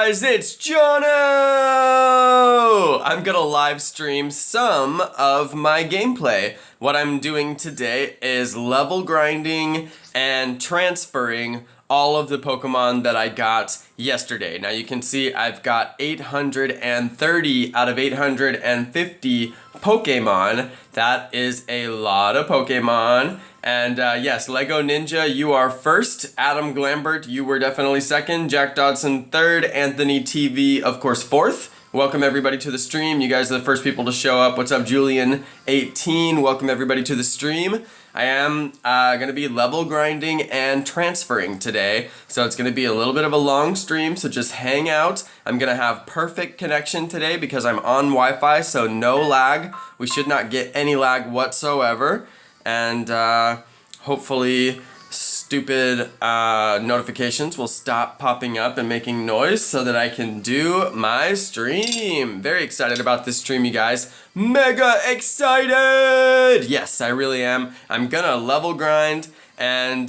Guys, it's Jonno! I'm gonna live stream some of my gameplay. What I'm doing today is level grinding and transferring all of the Pokemon that I got yesterday. Now you can see I've got 830 out of 850 Pokemon. That is a lot of Pokemon. And yes, Lego Ninja, you are first. Adam Glambert, you were definitely second. Jack Dodson third. Anthony TV, of course, fourth. Welcome everybody to the stream. You guys are the first people to show up. What's up, Julian18? Welcome everybody to the stream. I am going to be level grinding and transferring today. So it's going to be a little bit of a long stream, so just hang out. I'm going to have perfect connection today because I'm on Wi-Fi, so no lag. We should not get any lag whatsoever. And hopefully stupid notifications will stop popping up and making noise so that I can do my stream. Very excited about this stream, you guys. Mega excited! Yes, I really am. I'm gonna level grind and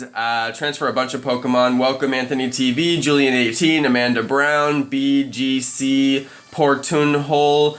transfer a bunch of Pokemon. Welcome Anthony TV, Julian18, Amanda Brown, BGC, Portunhole,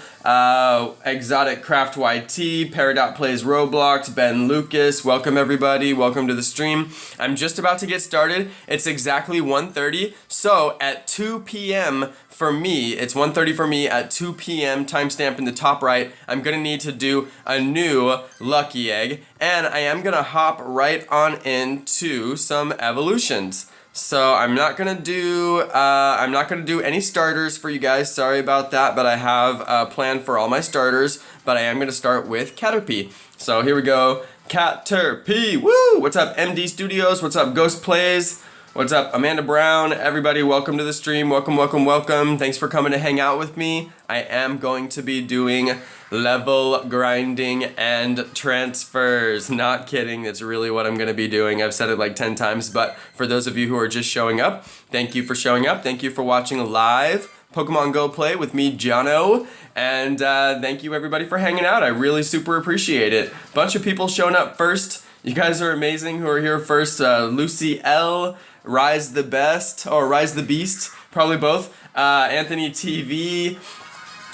Exotic Craft YT, Peridot Plays Roblox, Ben Lucas. Welcome everybody, welcome to the stream. I'm just about to get started. It's exactly 1:30, so at 2 p.m. for me, it's 1:30 for me at 2 p.m. timestamp in the top right. I'm gonna need to do a new lucky egg, and I am gonna hop right on into some evolutions. So I'm not gonna do any starters for you guys. Sorry about that, but I have a plan for all my starters. But I am gonna start with Caterpie. So here we go, Caterpie. Woo! What's up, MD Studios? What's up, Ghost Plays? What's up, Amanda Brown? Everybody, welcome to the stream. Welcome, welcome, welcome. Thanks for coming to hang out with me. I am going to be doing level grinding and transfers. Not kidding, that's really what I'm going to be doing. I've said it like 10 times, but for those of you who are just showing up, thank you for showing up. Thank you for watching live Pokemon GO play with me, Jonno. And thank you everybody for hanging out. I really super appreciate it. Bunch of people showing up first. You guys are amazing who are here first. Lucy L, Rise the Best, or Rise the Beast, probably both. Anthony TV.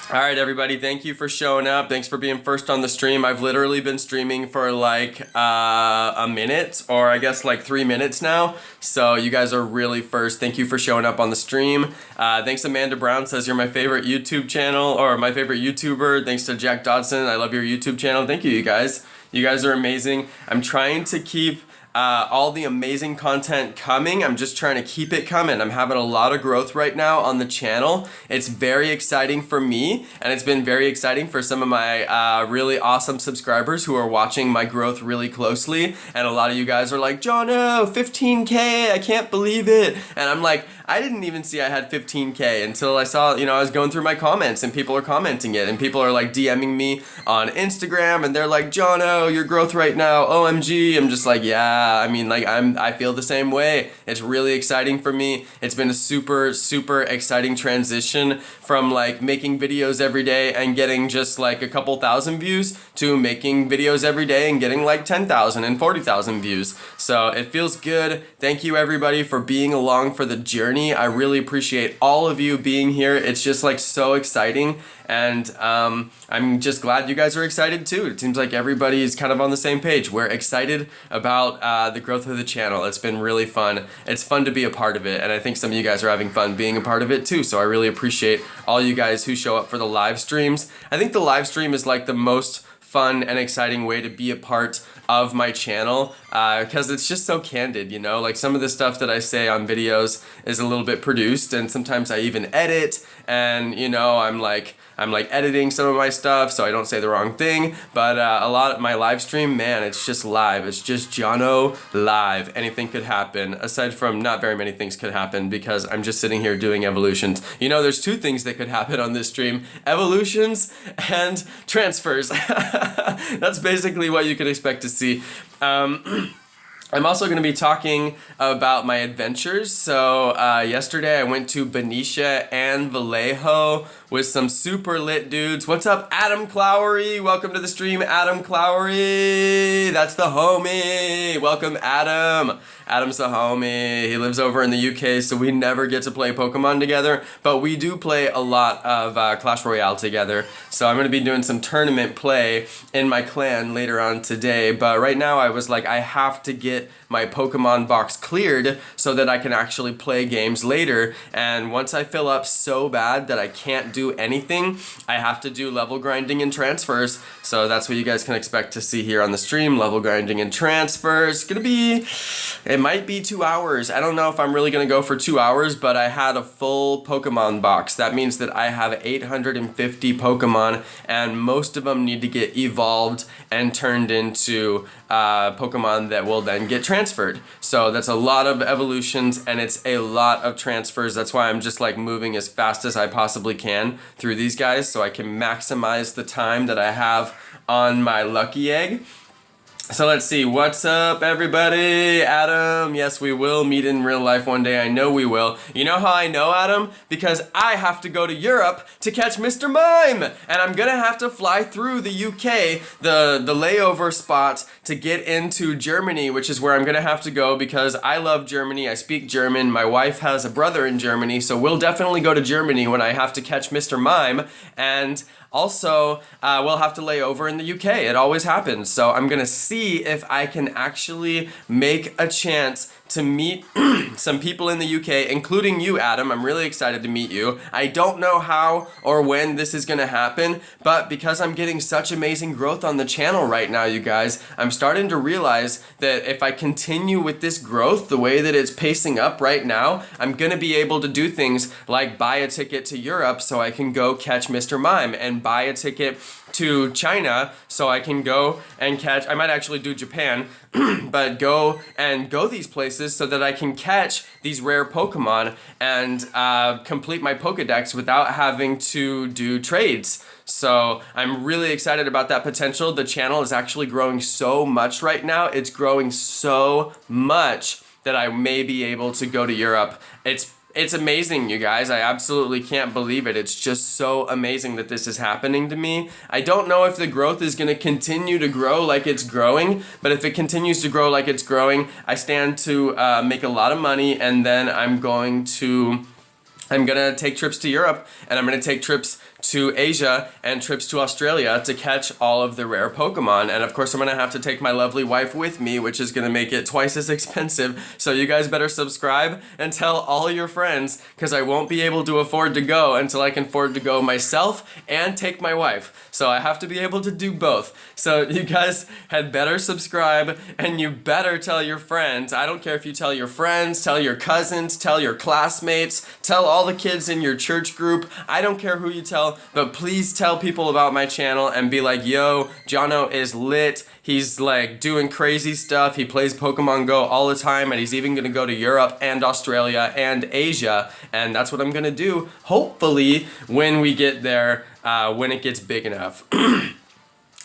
Alright everybody, thank you for showing up. Thanks for being first on the stream. I've literally been streaming for like a minute, or I guess like 3 minutes now. So you guys are really first. Thank you for showing up on the stream. Thanks Amanda Brown, says you're my favorite YouTube channel, or my favorite YouTuber. Thanks to Jack Dodson, I love your YouTube channel. Thank you, you guys. You guys are amazing. I'm trying to keep all the amazing content coming. I'm just trying to keep it coming. I'm having a lot of growth right now on the channel. It's very exciting for me, and it's been very exciting for some of my really awesome subscribers who are watching my growth really closely. And a lot of you guys are like, Jonno, 15K, I can't believe it. And I'm like, I didn't even see I had 15K until I saw, I was going through my comments and people are commenting it, and people are like DMing me on Instagram and they're like, Jonno, your growth right now, OMG. I'm just like, yeah, I mean, like I feel the same way. It's really exciting for me. It's been a super, super exciting transition from like making videos every day and getting just like a couple thousand views to making videos every day and getting like 10,000 and 40,000 views. So it feels good. Thank you everybody for being along for the journey. I really appreciate all of you being here. It's just like so exciting, and I'm just glad you guys are excited too. It seems like everybody is kind of on the same page. We're excited about the growth of the channel. It's been really fun. It's fun to be a part of it, and I think some of you guys are having fun being a part of it too, so I really appreciate all you guys who show up for the live streams. I think the live stream is like the most fun and exciting way to be a part of my channel, because it's just so candid, like some of the stuff that I say on videos is a little bit produced, and sometimes I even edit, and I'm like editing some of my stuff so I don't say the wrong thing. But a lot of my live stream, man, it's just live. It's just Jonno live. Anything could happen, aside from not very many things could happen because I'm just sitting here doing evolutions. There's two things that could happen on this stream: evolutions and transfers. That's basically what you could expect to see. I'm also going to be talking about my adventures. So yesterday I went to Benicia and Vallejo with some super lit dudes. What's up, Adam Clowery? Welcome to the stream, Adam Clowery. That's the homie. Welcome, Adam. Adam's the homie. He lives over in the UK, so we never get to play Pokemon together, but we do play a lot of Clash Royale together. So I'm going to be doing some tournament play in my clan later on today, but right now I was like, I have to get my Pokemon box cleared so that I can actually play games later, and once I fill up so bad that I can't do anything, I have to do level grinding and transfers. So that's what you guys can expect to see here on the stream, level grinding and transfers. It might be 2 hours. I don't know if I'm really gonna go for 2 hours, but I had a full Pokemon box. That means that I have 850 Pokemon, and most of them need to get evolved and turned into Pokemon that will then get transferred. So that's a lot of evolutions and it's a lot of transfers. That's why I'm just like moving as fast as I possibly can through these guys so I can maximize the time that I have on my lucky egg. So let's see, what's up everybody? Adam, yes we will meet in real life one day, I know we will. You know how I know, Adam? Because I have to go to Europe to catch Mr. Mime! And I'm gonna have to fly through the UK, the layover spot, to get into Germany, which is where I'm gonna have to go because I love Germany, I speak German, my wife has a brother in Germany, so we'll definitely go to Germany when I have to catch Mr. Mime, and also, we'll have to lay over in the UK. It always happens. So I'm gonna see if I can actually make a chance to meet some people in the UK, including you, Adam. I'm really excited to meet you. I don't know how or when this is gonna happen, but because I'm getting such amazing growth on the channel right now, you guys, I'm starting to realize that if I continue with this growth the way that it's pacing up right now, I'm gonna be able to do things like buy a ticket to Europe so I can go catch Mr. Mime, and buy a ticket to China so I can go and catch, I might actually do Japan, but go these places so that I can catch these rare Pokemon and complete my Pokedex without having to do trades. So I'm really excited about that potential. The channel is actually growing so much right now. It's growing so much that I may be able to go to Europe. It's amazing, you guys. I absolutely can't believe it. It's just so amazing that this is happening to me. I don't know if the growth is going to continue to grow like it's growing, but if it continues to grow like it's growing, I stand to make a lot of money, and then I'm gonna take trips to Europe, and I'm gonna take trips to Asia and trips to Australia to catch all of the rare Pokemon. And of course I'm gonna have to take my lovely wife with me, which is gonna make it twice as expensive. So you guys better subscribe and tell all your friends, because I won't be able to afford to go until I can afford to go myself and take my wife. So I have to be able to do both. So you guys had better subscribe, and you better tell your friends. I don't care if you tell your friends, tell your cousins, tell your classmates, tell all the kids in your church group. I don't care who you tell, but please tell people about my channel and be like, yo, Jonno is lit. He's like doing crazy stuff. He plays Pokemon GO all the time, and he's even gonna go to Europe and Australia and Asia, and that's what I'm gonna do, hopefully, when we get there, when it gets big enough.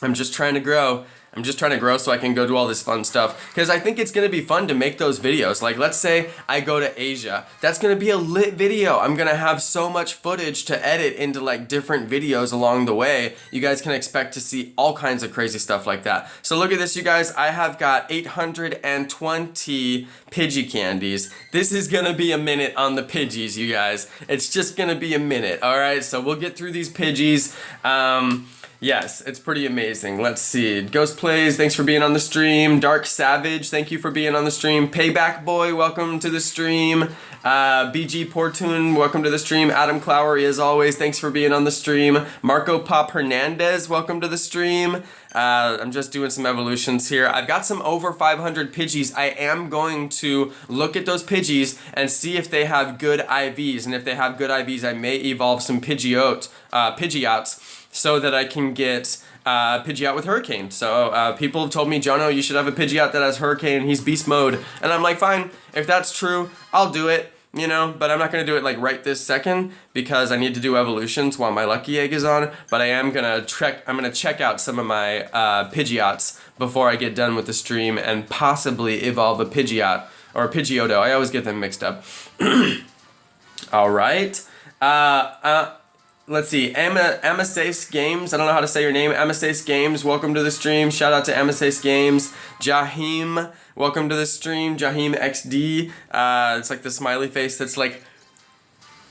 I'm just trying to grow. I'm just trying to grow so I can go do all this fun stuff, because I think it's going to be fun to make those videos. Like, let's say I go to Asia. That's going to be a lit video. I'm going to have so much footage to edit into like different videos along the way. You guys can expect to see all kinds of crazy stuff like that. So look at this, you guys. I have got 820 Pidgey candies. This is going to be a minute on the Pidgeys, you guys. It's just going to be a minute. All right, so we'll get through these Pidgeys. Yes, it's pretty amazing. Let's see. Ghost Plays, thanks for being on the stream. Dark Savage, thank you for being on the stream. Payback Boy, welcome to the stream. BG Portune, welcome to the stream. Adam Clowery, as always, thanks for being on the stream. Marco Pop Hernandez, welcome to the stream. I'm just doing some evolutions here. I've got some over 500 Pidgeys. I am going to look at those Pidgeys and see if they have good IVs. And if they have good IVs, I may evolve some Pidgeots, so that I can get Pidgeot with Hurricane. So people have told me, Jonno, you should have a Pidgeot that has Hurricane, he's beast mode. And I'm like, fine, if that's true, I'll do it, you know, but I'm not gonna do it like right this second because I need to do evolutions while my lucky egg is on, but I am gonna check out some of my Pidgeots before I get done with the stream and possibly evolve a Pidgeot or a Pidgeotto. I always get them mixed up. All right. let's see, Amasace Games. I don't know how to say your name. Amasace Games, welcome to the stream. Shout out to Amasace Games. Jahim, welcome to the stream. Jahim XD. It's like the smiley face that's like,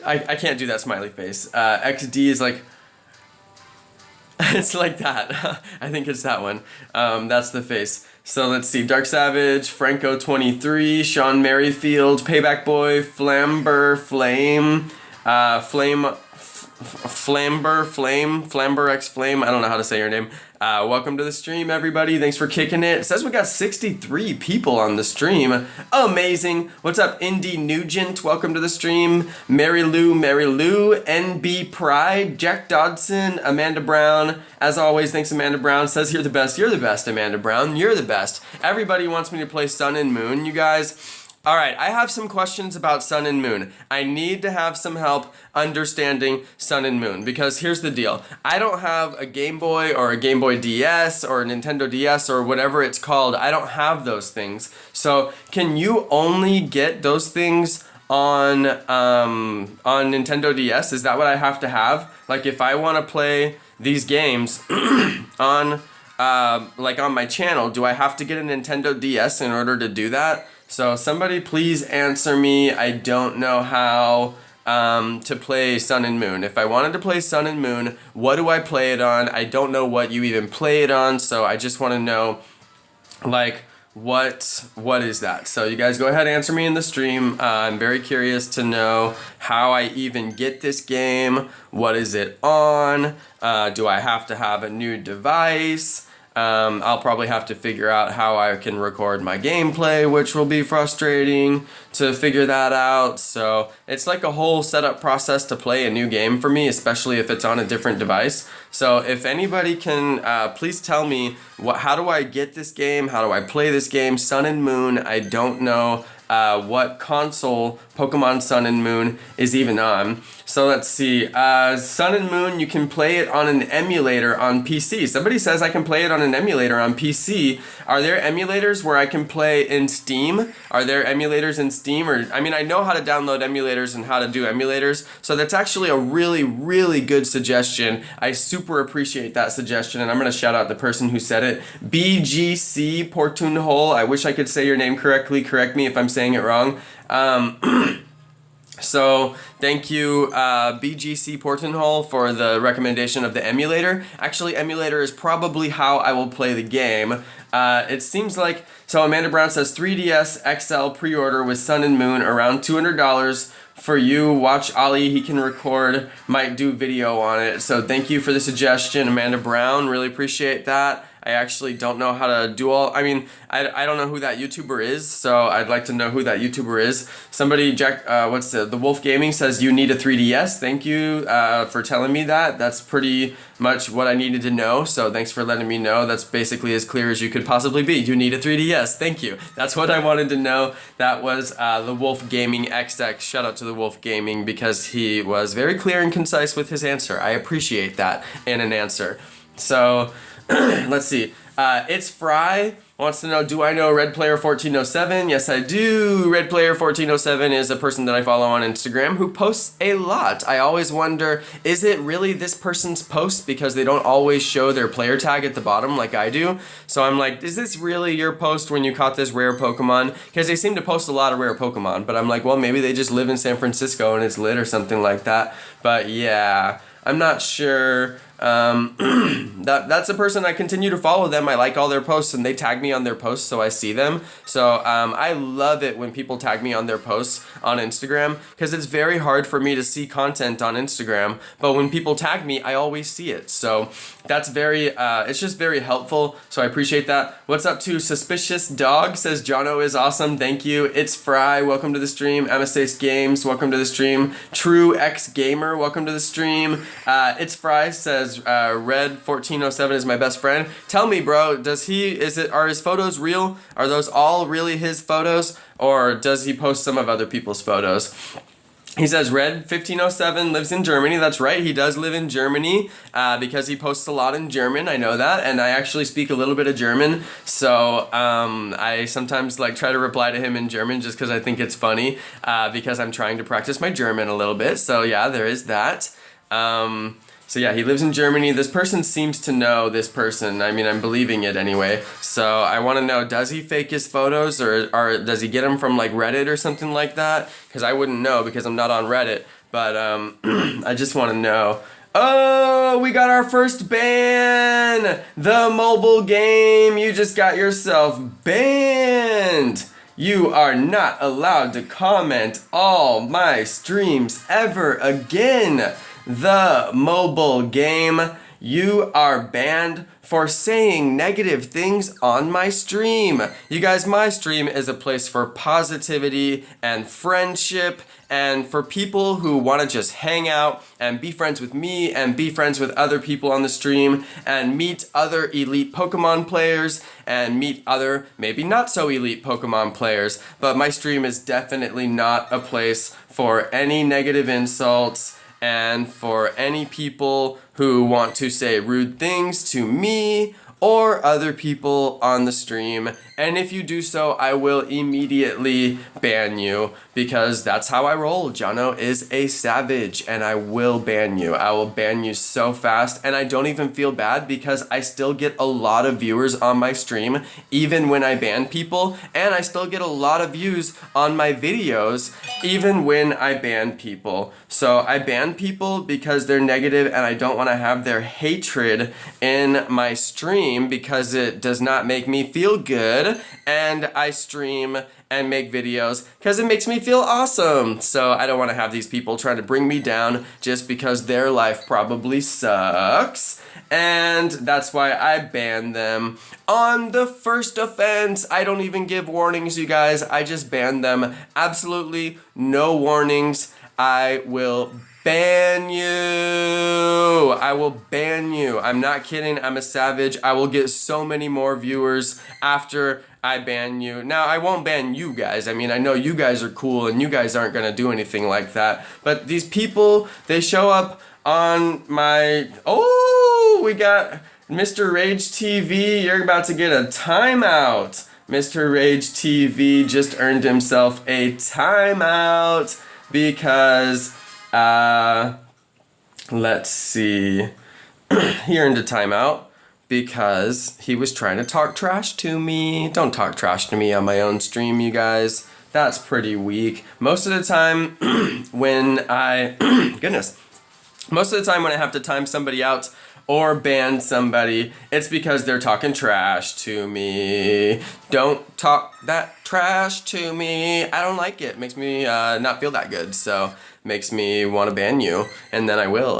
I can't do that smiley face. XD is like, it's like that. I think it's that one. That's the face. So let's see. Dark Savage, Franco23, Sean Merrifield, Payback Boy, Flamber Flame, Flamber X Flame. I don't know how to say your name. Welcome to the stream, everybody. Thanks for kicking it. It says we got 63 people on the stream. Amazing. What's up, Indy Nugent? Welcome to the stream. Mary Lou, NB Pride, Jack Dodson, Amanda Brown. As always, thanks, Amanda Brown. Says you're the best. You're the best, Amanda Brown. You're the best. Everybody wants me to play Sun and Moon, you guys. All right, I have some questions about Sun and Moon. I need to have some help understanding Sun and Moon because here's the deal. I don't have a Game Boy or a Game Boy DS or a Nintendo DS or whatever it's called. I don't have those things. So can you only get those things on Nintendo DS? Is that what I have to have? Like if I want to play these games on like on my channel, do I have to get a Nintendo DS in order to do that? So somebody please answer me. I don't know how to play Sun and Moon. If I wanted to play Sun and Moon, what do I play it on? I don't know what you even play it on, so I just want to know, like, what is that? So you guys go ahead and answer me in the stream. I'm very curious to know how I even get this game. What is it on? Do I have to have a new device? I'll probably have to figure out how I can record my gameplay, which will be frustrating to figure that out. So it's like a whole setup process to play a new game for me, especially if it's on a different device. So if anybody can, please tell me, how do I get this game? How do I play this game? Sun and Moon, I don't know what console Pokemon Sun and Moon is even on. So let's see, Sun and Moon, you can play it on an emulator on PC. Somebody says I can play it on an emulator on PC. Are there emulators where I can play in Steam? Are there emulators in Steam? Or I mean, I know how to download emulators and how to do emulators, so that's actually a really, really good suggestion. I super appreciate that suggestion, and I'm going to shout out the person who said it. BGC Portunhole, I wish I could say your name correctly. Correct me if I'm saying it wrong. So thank you, BGC Portenhole, for the recommendation of the emulator. Actually, emulator is probably how I will play the game. It seems like, so Amanda Brown says 3DS XL pre-order with Sun and Moon around $200 for you. Watch Ali, he can record, might do video on it. So thank you for the suggestion, Amanda Brown. Really appreciate that. I actually don't know how to do all, I mean, I don't know who that YouTuber is, so I'd like to know who that YouTuber is. Somebody, Jack, the Wolf Gaming says you need a 3DS. Thank you for telling me that. That's pretty much what I needed to know, so thanks for letting me know. That's basically as clear as you could possibly be. You need a 3DS. Thank you. That's what I wanted to know. That was the Wolf Gaming XX. Shout out to the Wolf Gaming because he was very clear and concise with his answer. I appreciate that in an answer. So, let's see. It's Fry wants to know, do I know Red Player 1407? Yes, I do. Red Player 1407 is a person that I follow on Instagram who posts a lot. I always wonder, is it really this person's post? Because they don't always show their player tag at the bottom like I do. So I'm like, is this really your post when you caught this rare Pokemon? Because they seem to post a lot of rare Pokemon. But I'm like, well, maybe they just live in San Francisco and it's lit or something like that. But yeah, I'm not sure. That's a person I continue to follow them. I like all their posts and they tag me on their posts so I see them. So I love it when people tag me on their posts on Instagram because it's very hard for me to see content on Instagram, but when people tag me I always see it. So that's very it's just very helpful, so I appreciate that. What's up to Suspicious Dog says Jonno is awesome. Thank you. It's Fry, welcome to the stream. Amasace Games, welcome to the stream. True X Gamer, welcome to the stream. It's Fry says Red 1407 is my best friend. Tell me, bro, are his photos real? Are those all really his photos, or does he post some of other people's photos? He says Red 1507 lives in Germany. That's right, he does live in Germany because he posts a lot in German. I know that, and I actually speak a little bit of German, so I sometimes like try to reply to him in German just because I think it's funny because I'm trying to practice my German a little bit. So yeah, there is that. So yeah, he lives in Germany. This person seems to know this person. I mean, I'm believing it anyway. So I want to know, does he fake his photos or does he get them from like Reddit or something like that? Because I wouldn't know because I'm not on Reddit. But I just want to know. Oh, we got our first ban! The mobile game, you just got yourself banned! You are not allowed to comment all my streams ever again! The mobile game, you are banned for saying negative things on my stream. You guys, my stream is a place for positivity and friendship and for people who want to just hang out and be friends with me and be friends with other people on the stream and meet other elite Pokemon players and meet other maybe not so elite Pokemon players. But my stream is definitely not a place for any negative insults and for any people who want to say rude things to me or other people on the stream. And if you do so, I will immediately ban you because that's how I roll. Jonno is a savage and I will ban you. I will ban you so fast and I don't even feel bad because I still get a lot of viewers on my stream even when I ban people, and I still get a lot of views on my videos even when I ban people. So I ban people because they're negative and I don't want to have their hatred in my stream because it does not make me feel good, and I stream and make videos because it makes me feel awesome. So I don't want to have these people trying to bring me down just because their life probably sucks. And that's why I ban them on the first offense. I don't even give warnings, you guys. I just ban them. Absolutely no warnings. I will ban you. I will ban you. I'm not kidding. I'm a savage. I will get so many more viewers after I ban you. Now, I won't ban you guys. I mean, I know you guys are cool and you guys aren't going to do anything like that. But these people, they show up on my... Oh, we got Mr. Rage TV. You're about to get a timeout. Mr. Rage TV just earned himself a timeout because... let's see. He earned a timeout because he was trying to talk trash to me. Don't talk trash to me on my own stream, you guys. That's pretty weak. Most of the time when I... goodness. Most of the time when I have to time somebody out or ban somebody, it's because they're talking trash to me. Don't talk that trash to me. I don't like it. Makes me not feel that good. So makes me want to ban you, and then I will.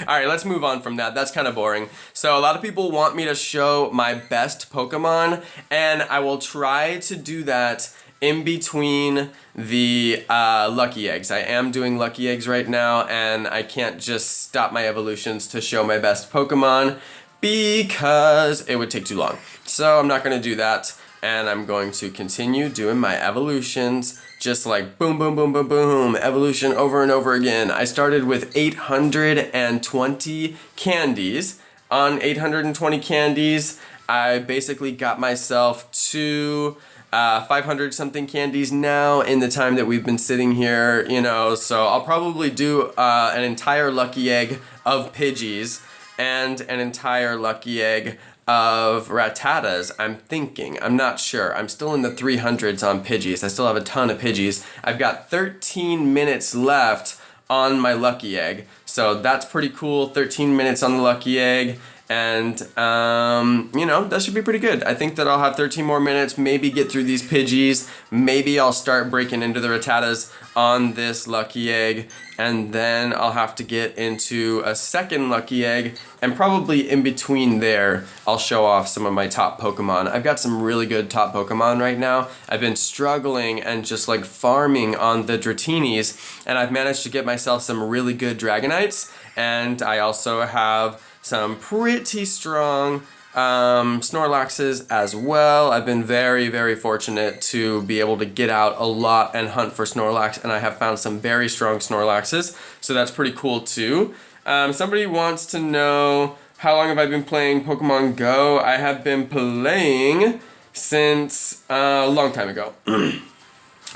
Alright, let's move on from that. That's kind of boring. So a lot of people want me to show my best Pokemon, and I will try to do that in between the Lucky Eggs. I am doing Lucky Eggs right now, and I can't just stop my evolutions to show my best Pokemon because it would take too long. So I'm not going to do that, and I'm going to continue doing my evolutions just like boom, boom, boom, boom, boom, evolution over and over again. I started with 820 candies. On 820 candies, I basically got myself to 500 something candies now in the time that we've been sitting here, you know, so I'll probably do an entire lucky egg of Pidgeys and an entire lucky egg of Rattatas, I'm thinking. I'm not sure. I'm still in the 300s on Pidgeys. I still have a ton of Pidgeys. I've got 13 minutes left on my lucky egg, so that's pretty cool. 13 minutes on the lucky egg. And, you know, that should be pretty good. I think that I'll have 13 more minutes, maybe get through these Pidgeys. Maybe I'll start breaking into the Rattatas on this lucky egg. And then I'll have to get into a second lucky egg. And probably in between there, I'll show off some of my top Pokemon. I've got some really good top Pokemon right now. I've been struggling and just like farming on the Dratinis. And I've managed to get myself some really good Dragonites. And I also have some pretty strong Snorlaxes as well. I've been very, very fortunate to be able to get out a lot and hunt for Snorlax, and I have found some very strong Snorlaxes, so that's pretty cool too. Somebody wants to know, how long have I been playing Pokemon Go? I have been playing since a long time ago.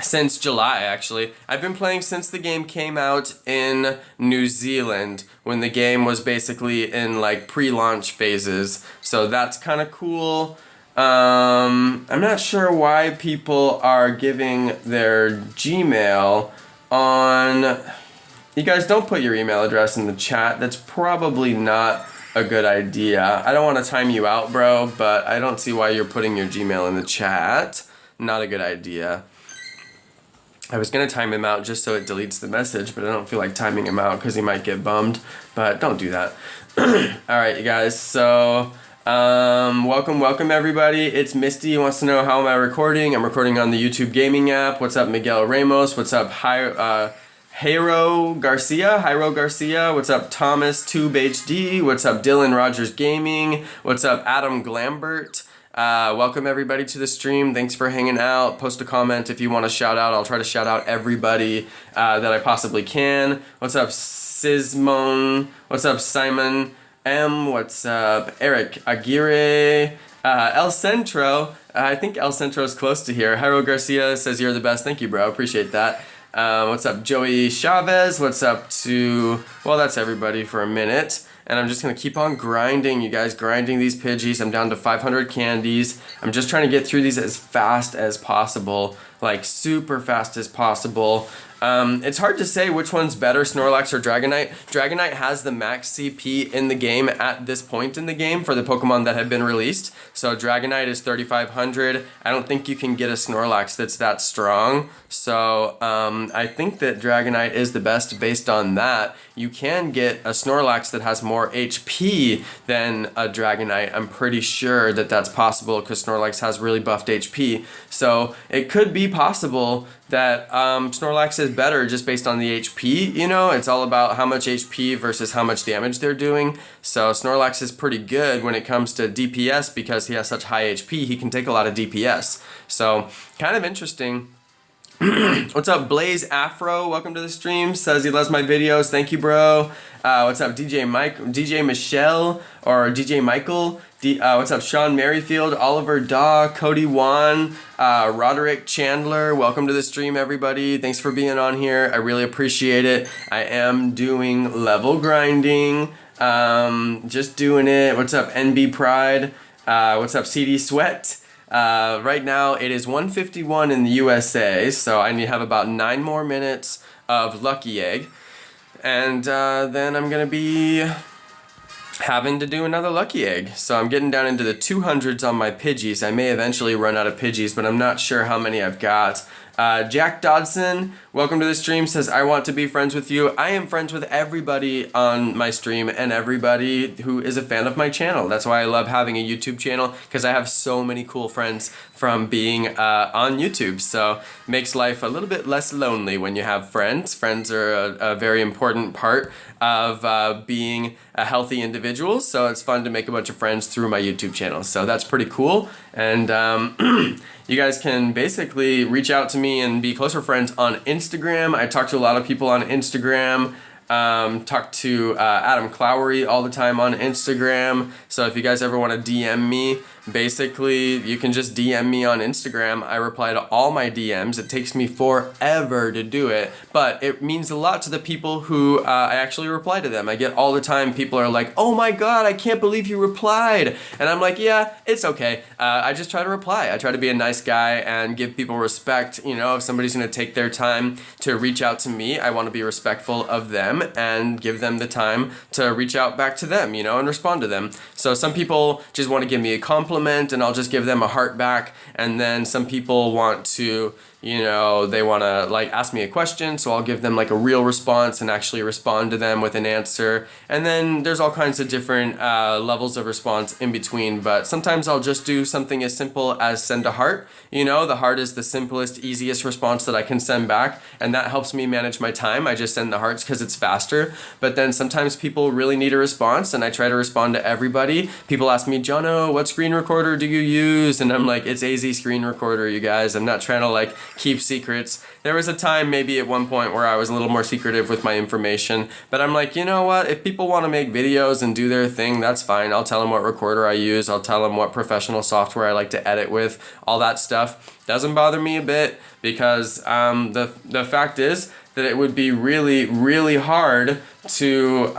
since July, actually. I've been playing since the game came out in New Zealand, when the game was basically in like pre-launch phases. So that's kind of cool. I'm not sure why people are giving their Gmail on... You guys, don't put your email address in the chat. That's probably not a good idea. I don't want to time you out, bro, but I don't see why you're putting your Gmail in the chat. Not a good idea. I was going to time him out just so it deletes the message, but I don't feel like timing him out because he might get bummed. But don't do that. Alright, you guys, so... welcome everybody. It's Misty. He wants to know, how am I recording? I'm recording on the YouTube gaming app. What's up, Miguel Ramos? What's up, Jairo Garcia? What's up, Thomas Tube HD? What's up, Dylan Rogers Gaming? What's up, Adam Glambert? Welcome everybody to the stream. Thanks for hanging out. Post a comment if you want to shout out. I'll try to shout out everybody that I possibly can. What's up, Sismon? What's up, Simon M? What's up, Eric Aguirre? El Centro. I think El Centro is close to here. Jairo Garcia says you're the best. Thank you, bro. Appreciate that. What's up, Joey Chavez? What's up to... Well, that's everybody for a minute. And I'm just going to keep on grinding, you guys. Grinding these Pidgeys. I'm down to 500 candies. I'm just trying to get through these as fast as possible. Like, super fast as possible. It's hard to say which one's better, Snorlax or Dragonite. Dragonite has the max CP in the game at this point in the game for the Pokemon that have been released. So Dragonite is 3,500. I don't think you can get a Snorlax that's that strong. So I think that Dragonite is the best based on that. You can get a Snorlax that has more HP than a Dragonite. I'm pretty sure that that's possible because Snorlax has really buffed HP. So it could be possible that Snorlax is better just based on the HP, you know? It's all about how much HP versus how much damage they're doing. So Snorlax is pretty good when it comes to DPS because he has such high HP, he can take a lot of DPS. So, kind of interesting. What's up, Blaze Afro? Welcome to the stream. Says he loves my videos. Thank you, bro. What's up, DJ Michelle or DJ Michael? What's up, Sean Merrifield, Oliver Daw, Cody Wan, Roderick Chandler? Welcome to the stream, everybody. Thanks for being on here. I really appreciate it. I am doing level grinding. Just doing it. What's up, NB Pride? What's up, CD Sweat? Right now it is 1:51 in the USA, so I need to have about 9 more minutes of Lucky Egg, and then I'm gonna be having to do another Lucky Egg. So I'm getting down into the 200s on my Pidgeys. I may eventually run out of Pidgeys, but I'm not sure how many I've got. Jack Dodson, welcome to the stream, says, I want to be friends with you. I am friends with everybody on my stream and everybody who is a fan of my channel. That's why I love having a YouTube channel, because I have so many cool friends from being on YouTube. So it makes life a little bit less lonely when you have friends. Friends are a very important part of being a healthy individual. So it's fun to make a bunch of friends through my YouTube channel. So that's pretty cool. And you guys can basically reach out to me and be closer friends on Instagram. I talk to a lot of people on Instagram. Talk to Adam Clowery all the time on Instagram. So if you guys ever want to DM me, basically you can just DM me on Instagram. I reply to all my DMs. It takes me forever to do it, but it means a lot to the people who I actually reply to them. I get all the time people are like, oh my god, I can't believe you replied. And I'm like, yeah, it's okay. I just try to reply. I try to be a nice guy and give people respect. You know, if somebody's going to take their time to reach out to me, I want to be respectful of them and give them the time to reach out back to them, you know, and respond to them. So some people just want to give me a compliment and I'll just give them a heart back, and then some people want to, you know, they want to like ask me a question, so I'll give them like a real response and actually respond to them with an answer. And then there's all kinds of different levels of response in between, but sometimes I'll just do something as simple as send a heart. You know, the heart is the simplest, easiest response that I can send back, and that helps me manage my time. I just send the hearts because it's faster. But then sometimes people really need a response, and I try to respond to everybody. People ask me, Jonno, what screen recorder do you use? And I'm like, it's AZ Screen Recorder, you guys. I'm not trying to like keep secrets. There was a time maybe at one point where I was a little more secretive with my information, but I'm like, you know what, if people want to make videos and do their thing, that's fine. I'll tell them what recorder I use, I'll tell them what professional software I like to edit with, all that stuff. Doesn't bother me a bit, because the fact is that it would be really, really hard to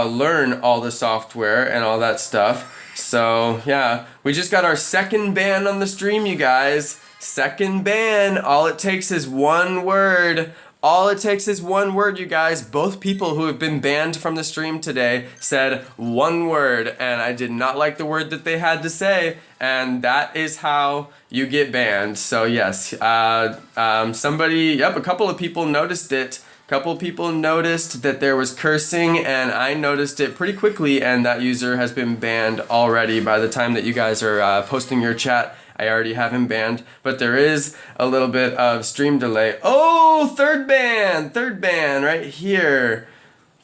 learn all the software and all that stuff. So yeah, we just got our second ban on the stream, you guys. Second ban. All it takes is one word. All it takes is one word, you guys. Both people who have been banned from the stream today said one word, and I did not like the word that they had to say, and that is how you get banned. So yes, a couple of people noticed it. Couple people noticed that there was cursing, and I noticed it pretty quickly, and that user has been banned already. By the time that you guys are posting your chat, I already have him banned, but there is a little bit of stream delay. Oh, third ban right here.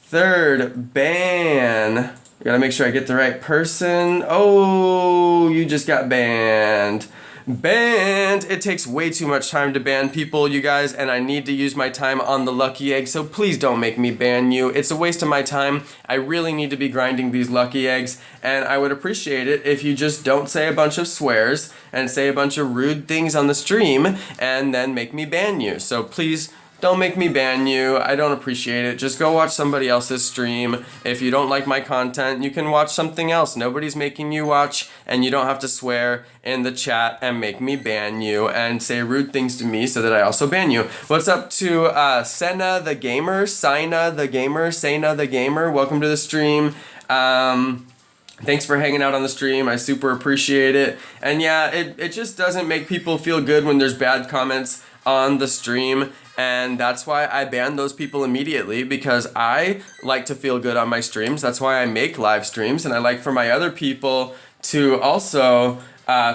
Third ban. I gotta make sure I get the right person. Oh, you just got banned. Banned! It takes way too much time to ban people, you guys, and I need to use my time on the lucky egg, so please don't make me ban you. It's a waste of my time. I really need to be grinding these lucky eggs, and I would appreciate it if you just don't say a bunch of swears and say a bunch of rude things on the stream and then make me ban you. So please don't make me ban you. I don't appreciate it. Just go watch somebody else's stream. If you don't like my content, you can watch something else. Nobody's making you watch, and you don't have to swear in the chat and make me ban you and say rude things to me so that I also ban you. What's up to Sena the Gamer, Sina the Gamer, Sena the Gamer? Welcome to the stream. Thanks for hanging out on the stream. I super appreciate it. And yeah, it just doesn't make people feel good when there's bad comments on the stream. And that's why I ban those people immediately, because I like to feel good on my streams. That's why I make live streams, and I like for my other people to also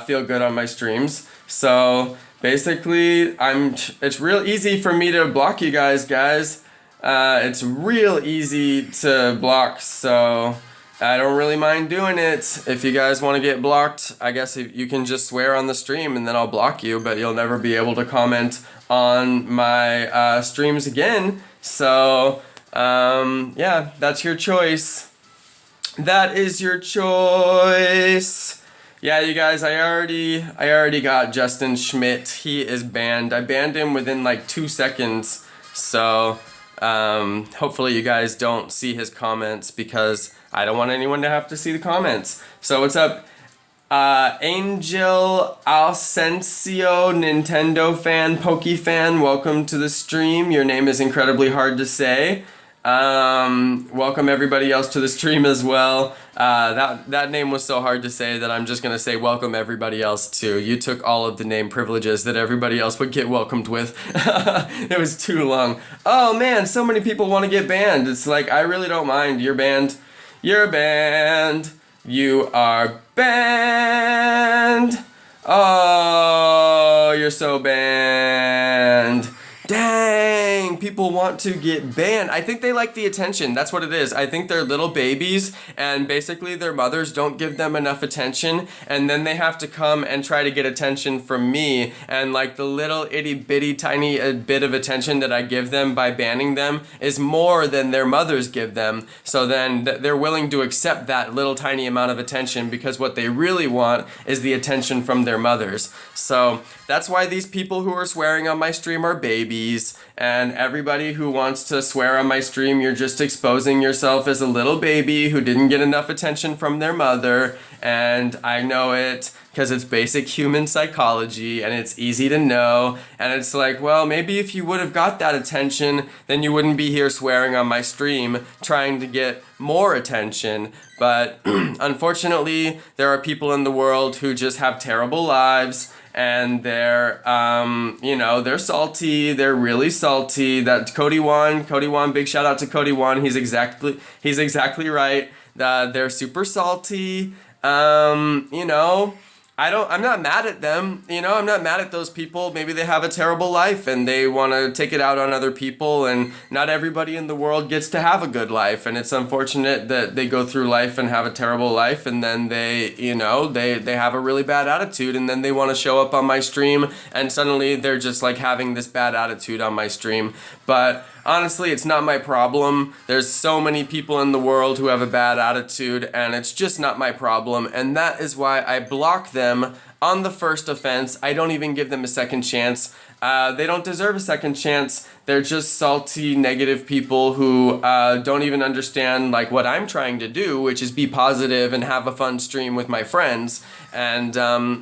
feel good on my streams. So basically, it's real easy for me to block you guys. It's real easy to block, so I don't really mind doing it. If you guys want to get blocked, I guess you can just swear on the stream and then I'll block you, but you'll never be able to comment on my streams again. So yeah, that's your choice. That is your choice. Yeah, you guys, I already got Justin Schmidt. He is banned. I banned him within like 2 seconds. So hopefully you guys don't see his comments, because I don't want anyone to have to see the comments. So what's up? Angel Alcencio, Nintendo fan, Poke fan, welcome to the stream. Your name is incredibly hard to say. Welcome everybody else to the stream as well. That name was so hard to say that I'm just gonna say welcome everybody else too. You took all of the name privileges that everybody else would get welcomed with. It was too long. Oh man, so many people want to get banned. It's like, I really don't mind. You're banned. You're banned. You are banned. Oh, you're so banned. Dang, people want to get banned. I think they like the attention. That's what it is. I think they're little babies, and basically their mothers don't give them enough attention, and then they have to come and try to get attention from me, and like the little itty bitty tiny bit of attention that I give them by banning them is more than their mothers give them. So then they're willing to accept that little tiny amount of attention, because what they really want is the attention from their mothers. So that's why these people who are swearing on my stream are babies, and everybody who wants to swear on my stream, you're just exposing yourself as a little baby who didn't get enough attention from their mother, and I know it because it's basic human psychology and it's easy to know, and it's like, well, maybe if you would have got that attention, then you wouldn't be here swearing on my stream trying to get more attention. But unfortunately, there are people in the world who just have terrible lives, and they're they're salty. They're really salty. That Cody Wan, big shout out to Cody Wan. He's exactly right. They're super salty. I'm not mad at them, you know, I'm not mad at those people. Maybe they have a terrible life and they want to take it out on other people, and not everybody in the world gets to have a good life, and it's unfortunate that they go through life and have a terrible life, and then they, you know, they have a really bad attitude, and then they want to show up on my stream and suddenly they're just like having this bad attitude on my stream. But honestly, it's not my problem. There's so many people in the world who have a bad attitude, and it's just not my problem, and that is why I block them on the first offense. I don't even give them a second chance. They don't deserve a second chance. They're just salty, negative people who don't even understand like what I'm trying to do, which is be positive and have a fun stream with my friends. And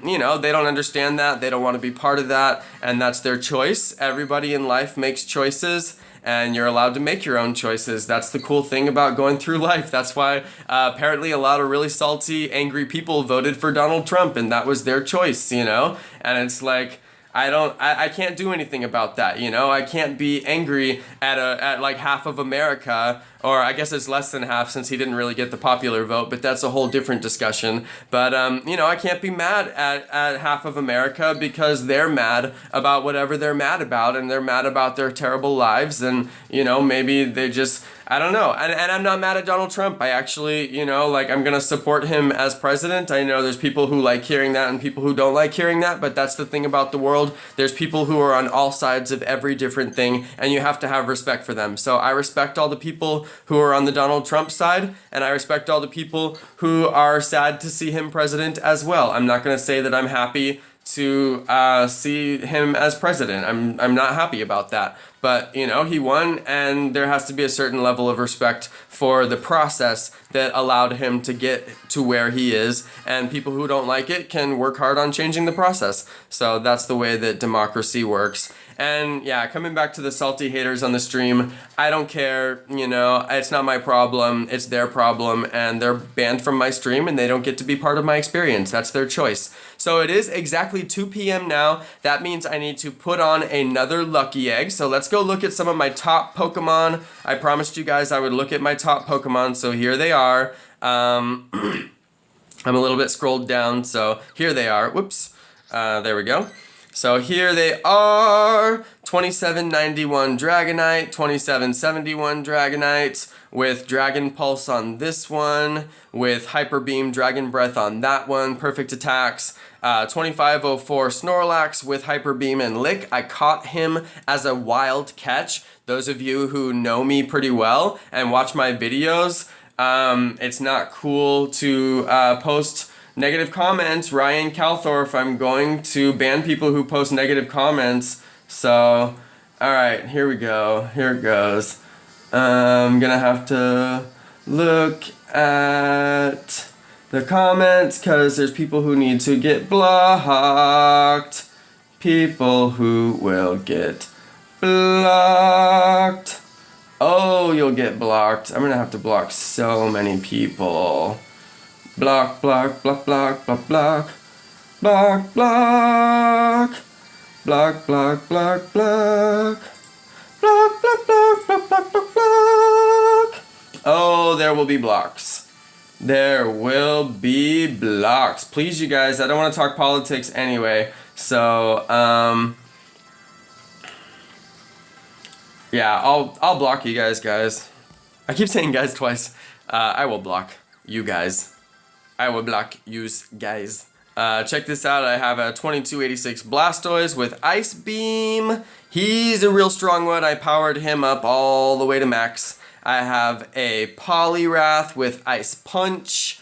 you know, they don't understand that. They don't want to be part of that, and that's their choice. Everybody in life makes choices, and you're allowed to make your own choices. That's the cool thing about going through life. That's why apparently a lot of really salty, angry people voted for Donald Trump, and that was their choice, you know? And it's like, I can't do anything about that, you know? I can't be angry at like half of America, or I guess it's less than half since he didn't really get the popular vote, but that's a whole different discussion. But, you know, I can't be mad at half of America because they're mad about whatever they're mad about, and they're mad about their terrible lives, and, you know, maybe they just, I don't know. And I'm not mad at Donald Trump. I actually, you know, like, I'm going to support him as president. I know there's people who like hearing that and people who don't like hearing that, but that's the thing about the world. There's people who are on all sides of every different thing, and you have to have respect for them. So I respect all the people who are on the Donald Trump side, and I respect all the people who are sad to see him president as well. I'm not going to say that I'm happy to see him as president. I'm not happy about that. But, you know, he won, and there has to be a certain level of respect for the process that allowed him to get to where he is, and people who don't like it can work hard on changing the process. So that's the way that democracy works. And yeah, coming back to the salty haters on the stream, I don't care, you know, it's not my problem, it's their problem, and they're banned from my stream and they don't get to be part of my experience. That's their choice. So it is exactly 2 p.m. now. That means I need to put on another lucky egg. So let's go look at some of my top Pokemon. I promised you guys I would look at my top Pokemon, so here they are. I'm a little bit scrolled down, so here they are. Whoops. There we go. So here they are, 2791 Dragonite, 2771 Dragonite, with Dragon Pulse on this one, with Hyper Beam, Dragon Breath on that one, perfect attacks. 2504 Snorlax with Hyper Beam and Lick. I caught him as a wild catch. Those of you who know me pretty well and watch my videos, it's not cool to post negative comments. Ryan Calthorpe, I'm going to ban people who post negative comments. So, alright, here we go. Here it goes. I'm gonna have to look at the comments because there's people who need to get blocked. People who will get blocked. Oh, you'll get blocked. I'm gonna have to block so many people. Block, block, block, block, block, block. Block, block. Block, block, block, block. Block, block, block, block, block, block, block. Oh, there will be blocks. There will be blocks. Please, you guys, I don't want to talk politics anyway. So, yeah, I'll block you guys. I keep saying guys twice. I will block you guys. I will block yous guys. Check this out. I have a 2286 Blastoise with Ice Beam. He's a real strong one. I powered him up all the way to max. I have a Poliwrath with Ice Punch.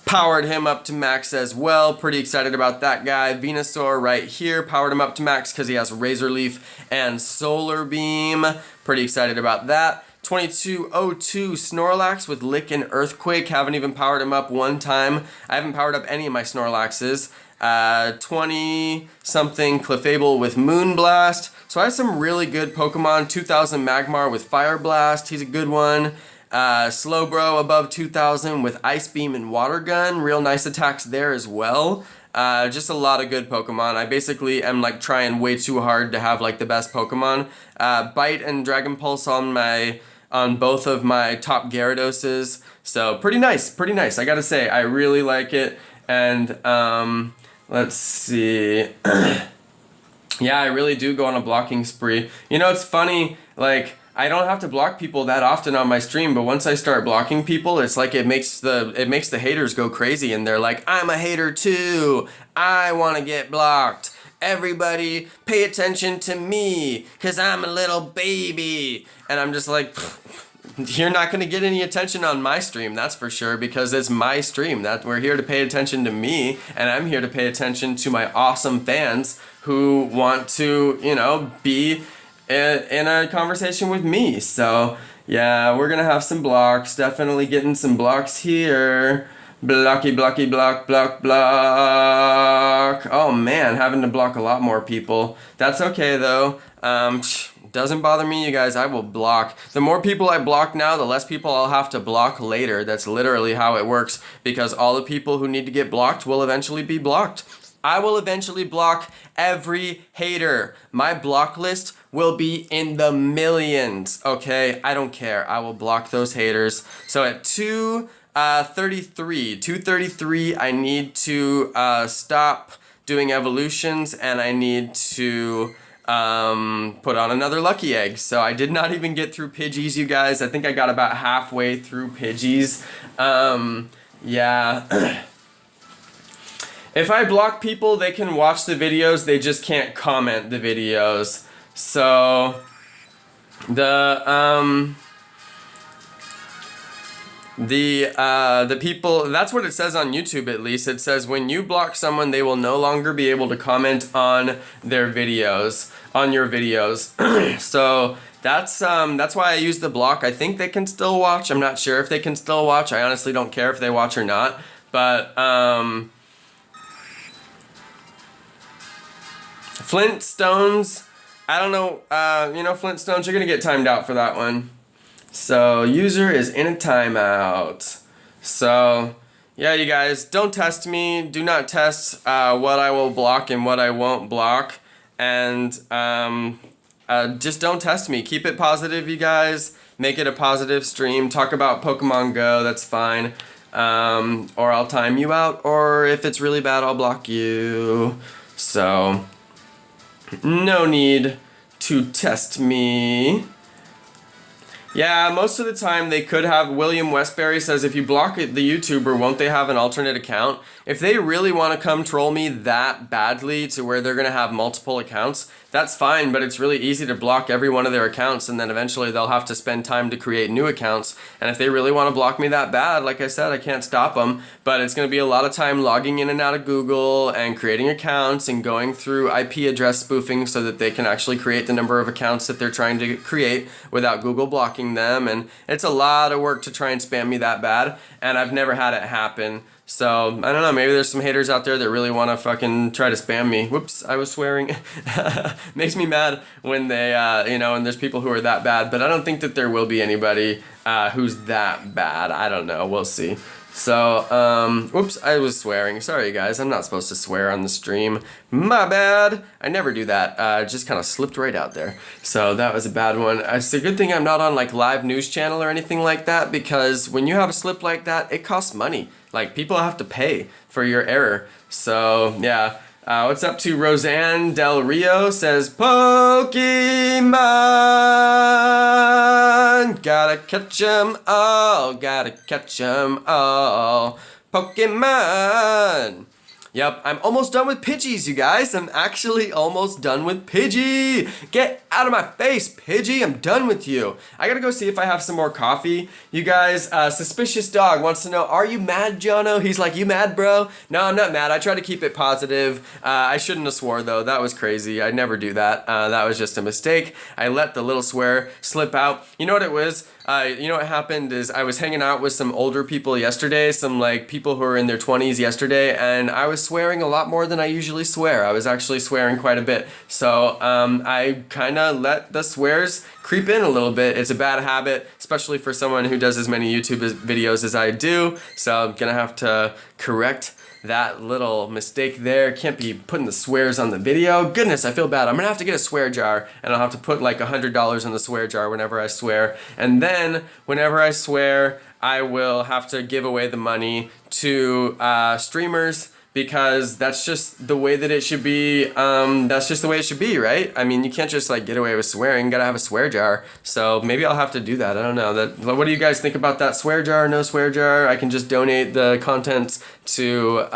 Powered him up to max as well. Pretty excited about that guy. Venusaur right here. Powered him up to max because he has Razor Leaf and Solar Beam. Pretty excited about that. 2202 Snorlax with Lick and Earthquake. Haven't even powered him up one time. I haven't powered up any of my Snorlaxes. 20-something Clefable with Moonblast. So I have some really good Pokemon. 2000 Magmar with Fire Blast. He's a good one. Slowbro above 2000 with Ice Beam and Water Gun. Real nice attacks there as well. Just a lot of good Pokemon. I basically am like trying way too hard to have like the best Pokemon. Bite and Dragon Pulse on both of my top Gyarados. So pretty nice. I gotta say, I really like it. And let's see. Yeah, I really do go on a blocking spree. You know, it's funny, like, I don't have to block people that often on my stream, but once I start blocking people, it's like it makes the haters go crazy, and they're like, I'm a hater too. I want to get blocked. Everybody pay attention to me, 'cause I'm a little baby. And I'm just like, you're not going to get any attention on my stream, that's for sure, because it's my stream. That we're here to pay attention to me, and I'm here to pay attention to my awesome fans who want to, you know, be in a conversation with me. So yeah, we're gonna have some blocks. Definitely getting some blocks here. Blocky, blocky, block, block, block. Oh man, having to block a lot more people. That's okay though. Doesn't bother me, you guys. I will block. The more people I block now, the less people I'll have to block later. That's literally how it works, because all the people who need to get blocked will eventually be blocked. I will eventually block every hater. My block list will be in the millions, okay? I don't care. I will block those haters. So at 233, I need to stop doing evolutions, and I need to put on another lucky egg. So I did not even get through Pidgeys, you guys. I think I got about halfway through Pidgeys. Yeah. If I block people, they can watch the videos, they just can't comment the videos. So the people, that's what it says on YouTube at least. It says when you block someone, they will no longer be able to comment on their videos, on your videos. So that's why I use the block. I think they can still watch. I'm not sure if they can still watch. I honestly don't care if they watch or not. But Flintstones, I don't know, you know, Flintstones, you're gonna get timed out for that one. So, user is in a timeout. So, yeah, you guys, don't test me. Do not test what I will block and what I won't block. And just don't test me. Keep it positive, you guys. Make it a positive stream. Talk about Pokemon Go, that's fine. Or I'll time you out, or if it's really bad, I'll block you. So no need to test me. Yeah, most of the time they could have. William Westbury says if you block the YouTuber, won't they have an alternate account? If they really want to come troll me that badly to where they're going to have multiple accounts, that's fine, but it's really easy to block every one of their accounts, and then eventually they'll have to spend time to create new accounts. And if they really want to block me that bad, like I said, I can't stop them, but it's going to be a lot of time logging in and out of Google and creating accounts and going through IP address spoofing so that they can actually create the number of accounts that they're trying to create without Google blocking them. And it's a lot of work to try and spam me that bad, and I've never had it happen. So, I don't know, maybe there's some haters out there that really want to fucking try to spam me. Whoops, I was swearing. Makes me mad when they, you know, and there's people who are that bad, but I don't think that there will be anybody who's that bad. I don't know, we'll see. So, whoops, I was swearing. Sorry, guys, I'm not supposed to swear on the stream. My bad. I never do that. It just kind of slipped right out there. So that was a bad one. It's a good thing I'm not on, like, live news channel or anything like that, because when you have a slip like that, it costs money. Like, people have to pay for your error. So, yeah. What's up to Roseanne Del Rio? Says, Pokemon, gotta catch 'em all, gotta catch 'em all. Pokemon. Yep, I'm almost done with Pidgeys, you guys. I'm actually almost done with Pidgey. Get out of my face, Pidgey. I'm done with you. I gotta go see if I have some more coffee. You guys, Suspicious Dog wants to know, are you mad, Jonno? He's like, you mad, bro? No, I'm not mad. I try to keep it positive. I shouldn't have swore, though. That was crazy. I'd never do that. That was just a mistake. I let the little swear slip out. You know what it was? You know what happened is I was hanging out with some older people yesterday, some like people who were in their 20s yesterday, and I was swearing a lot more than I usually swear. I was actually swearing quite a bit. So I kind of let the swears creep in a little bit. It's a bad habit, especially for someone who does as many YouTube videos as I do. So I'm going to have to correct that little mistake there. Can't be putting the swears on the video. Goodness, I feel bad. I'm gonna have to get a swear jar, and I'll have to put like $100 in the swear jar whenever I swear. And then whenever I swear, I will have to give away the money to streamers, because that's just the way that it should be. That's just the way it should be, right? I mean, you can't just like get away with swearing. You gotta have a swear jar. So maybe I'll have to do that. I don't know. What do you guys think about that? Swear jar, no swear jar? I can just donate the contents to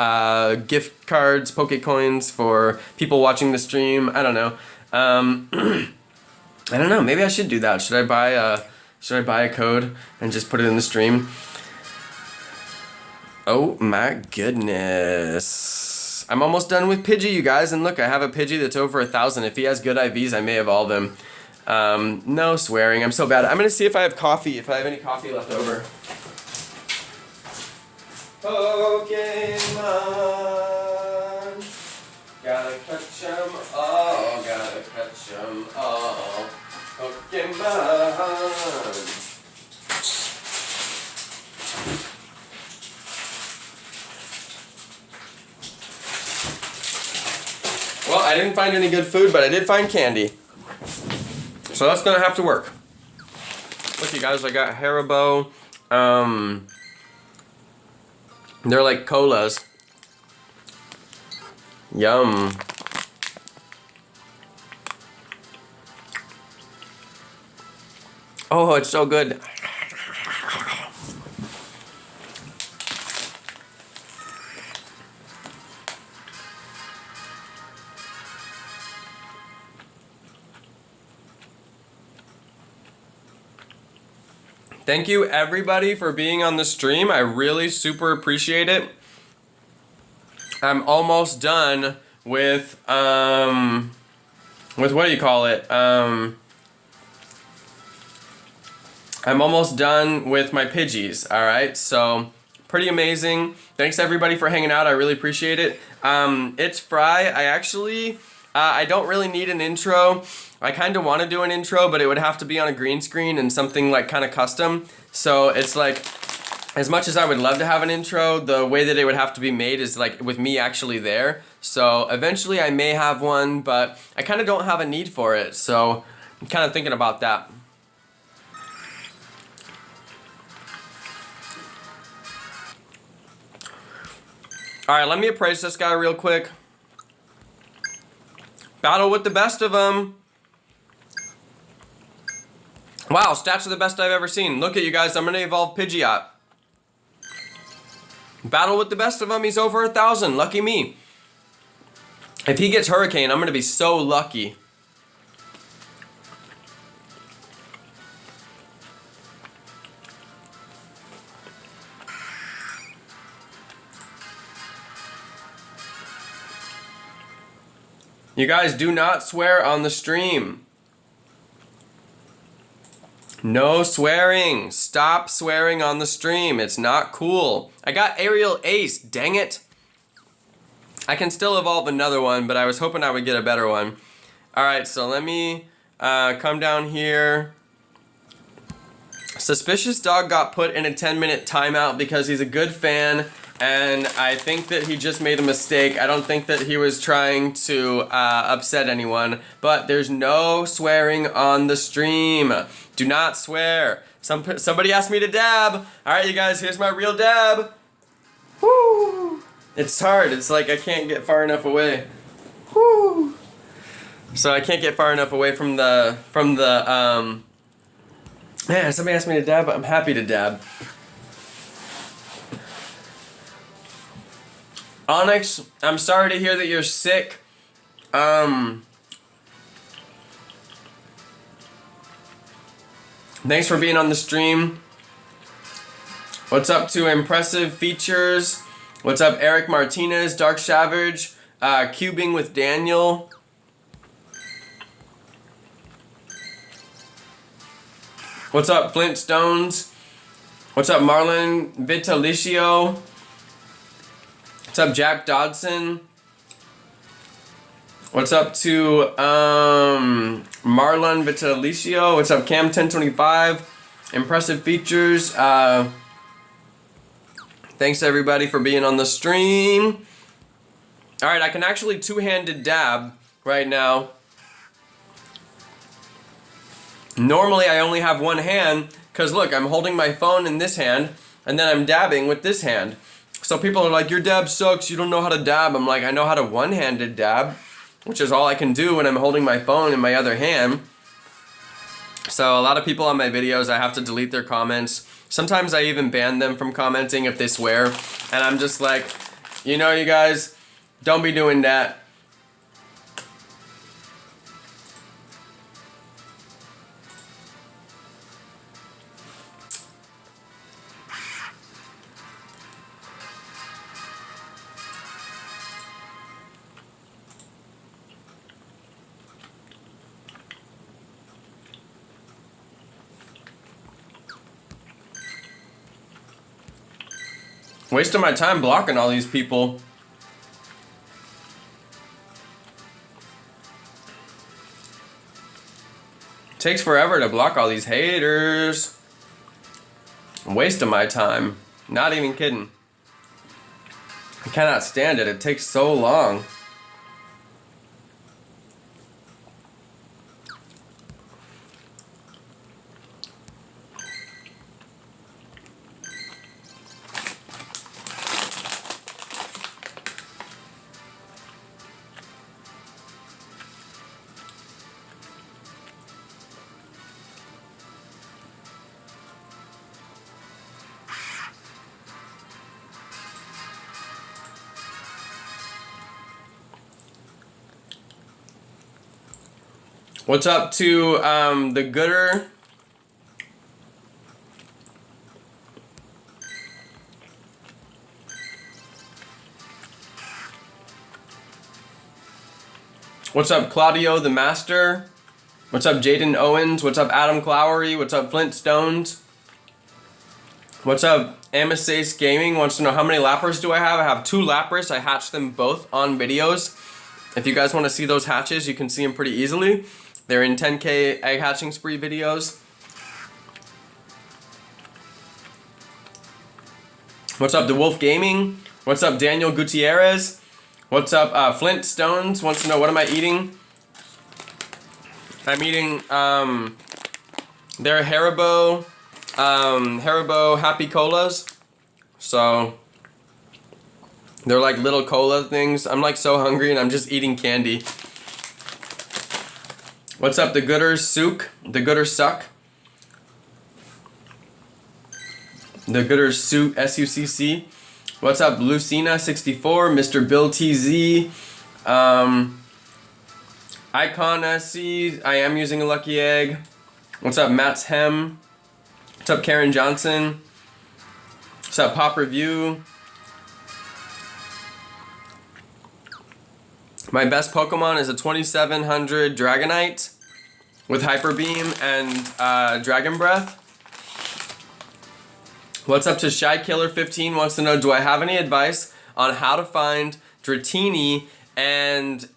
gift cards, Pokecoins for people watching the stream. I don't know. I don't know. Maybe I should do that. Should I buy a code and just put it in the stream? Oh my goodness. I'm almost done with Pidgey, you guys, and look, I have a Pidgey that's over 1,000. If he has good IVs, I may evolve him. No swearing, I'm so bad. I'm gonna see if I have coffee, if I have any coffee left over. Pokemon, gotta catch 'em all, gotta catch 'em all. Pokemon. Well, I didn't find any good food, but I did find candy. So that's gonna have to work. Look, you guys, I got Haribo. They're like colas. Yum. Oh, it's so good. Thank you everybody for being on the stream. I really super appreciate it. I'm almost done with what do you call it? I'm almost done with my Pidgeys, alright? So, pretty amazing. Thanks everybody for hanging out, I really appreciate it. It's Fry. I actually, I don't really need an intro. I kind of want to do an intro, but it would have to be on a green screen and something like kind of custom. So it's like, as much as I would love to have an intro, the way that it would have to be made is like with me actually there. So eventually I may have one, but I kind of don't have a need for it. So I'm kind of thinking about that. Alright, let me appraise this guy real quick. Battle with the best of them. Wow, stats are the best I've ever seen. Look at you guys, I'm gonna evolve Pidgeot. Battle with the best of them, he's over 1,000, lucky me. If he gets Hurricane, I'm gonna be so lucky. You guys do not swear on the stream. No swearing. Stop swearing on the stream. It's not cool. I got Aerial Ace. Dang it. I can still evolve another one, but I was hoping I would get a better one. Alright, so let me come down here. Suspicious Dog got put in a 10-minute timeout because he's a good fan, and I think that he just made a mistake. I don't think that he was trying to upset anyone, but there's no swearing on the stream. Do not swear. Somebody asked me to dab. Alright, you guys, here's my real dab. Woo! It's hard. It's like I can't get far enough away. Woo! So I can't get far enough away from the man, somebody asked me to dab, but I'm happy to dab. Onyx, I'm sorry to hear that you're sick. Thanks for being on the stream. What's up to Impressive Features? What's up Eric Martinez, Dark Savage, Cubing with Daniel. What's up Flintstones? What's up Marlon Vitalicio? What's up Jack Dodson? What's up to Marlon Vitalicio? What's up Cam1025? Impressive Features. Thanks everybody for being on the stream. Alright, I can actually two-handed dab right now. Normally I only have one hand, because look, I'm holding my phone in this hand, and then I'm dabbing with this hand. So people are like, your dab sucks, you don't know how to dab. I'm like, I know how to one-handed dab, which is all I can do when I'm holding my phone in my other hand. So a lot of people on my videos, I have to delete their comments. Sometimes I even ban them from commenting if they swear. And I'm just like, you know, you guys, don't be doing that. Wasting my time blocking all these people. Takes forever to block all these haters. Wasting my time. Not even kidding. I cannot stand it. It takes so long. What's up to the gooder? What's up Claudio the Master? What's up Jaden Owens? What's up Adam Clowery? What's up Flint Stones? What's up Amasace Gaming? Wants to know how many Lapras do I have? I have 2 Lapras. I hatched them both on videos. If you guys want to see those hatches, you can see them pretty easily. They're in 10K egg hatching spree videos. What's up, The Wolf Gaming? What's up, Daniel Gutierrez? What's up, Flint Stones? Wants to know, what am I eating? I'm eating, they're Haribo Happy Colas. So, they're like little cola things. I'm like so hungry and I'm just eating candy. What's up, the Gooders Sook? The Gooders Suck? The Gooders Sook, S-U-C-C. What's up, Lucina64, Mr. Bill TZ, Icon SC, I am using a lucky egg. What's up, Matt's Hem? What's up, Karen Johnson? What's up, Pop Review? My best Pokemon is a 2700 Dragonite with Hyper Beam and Dragon Breath. What's up to Shy Killer 15 wants to know, do I have any advice on how to find Dratini? And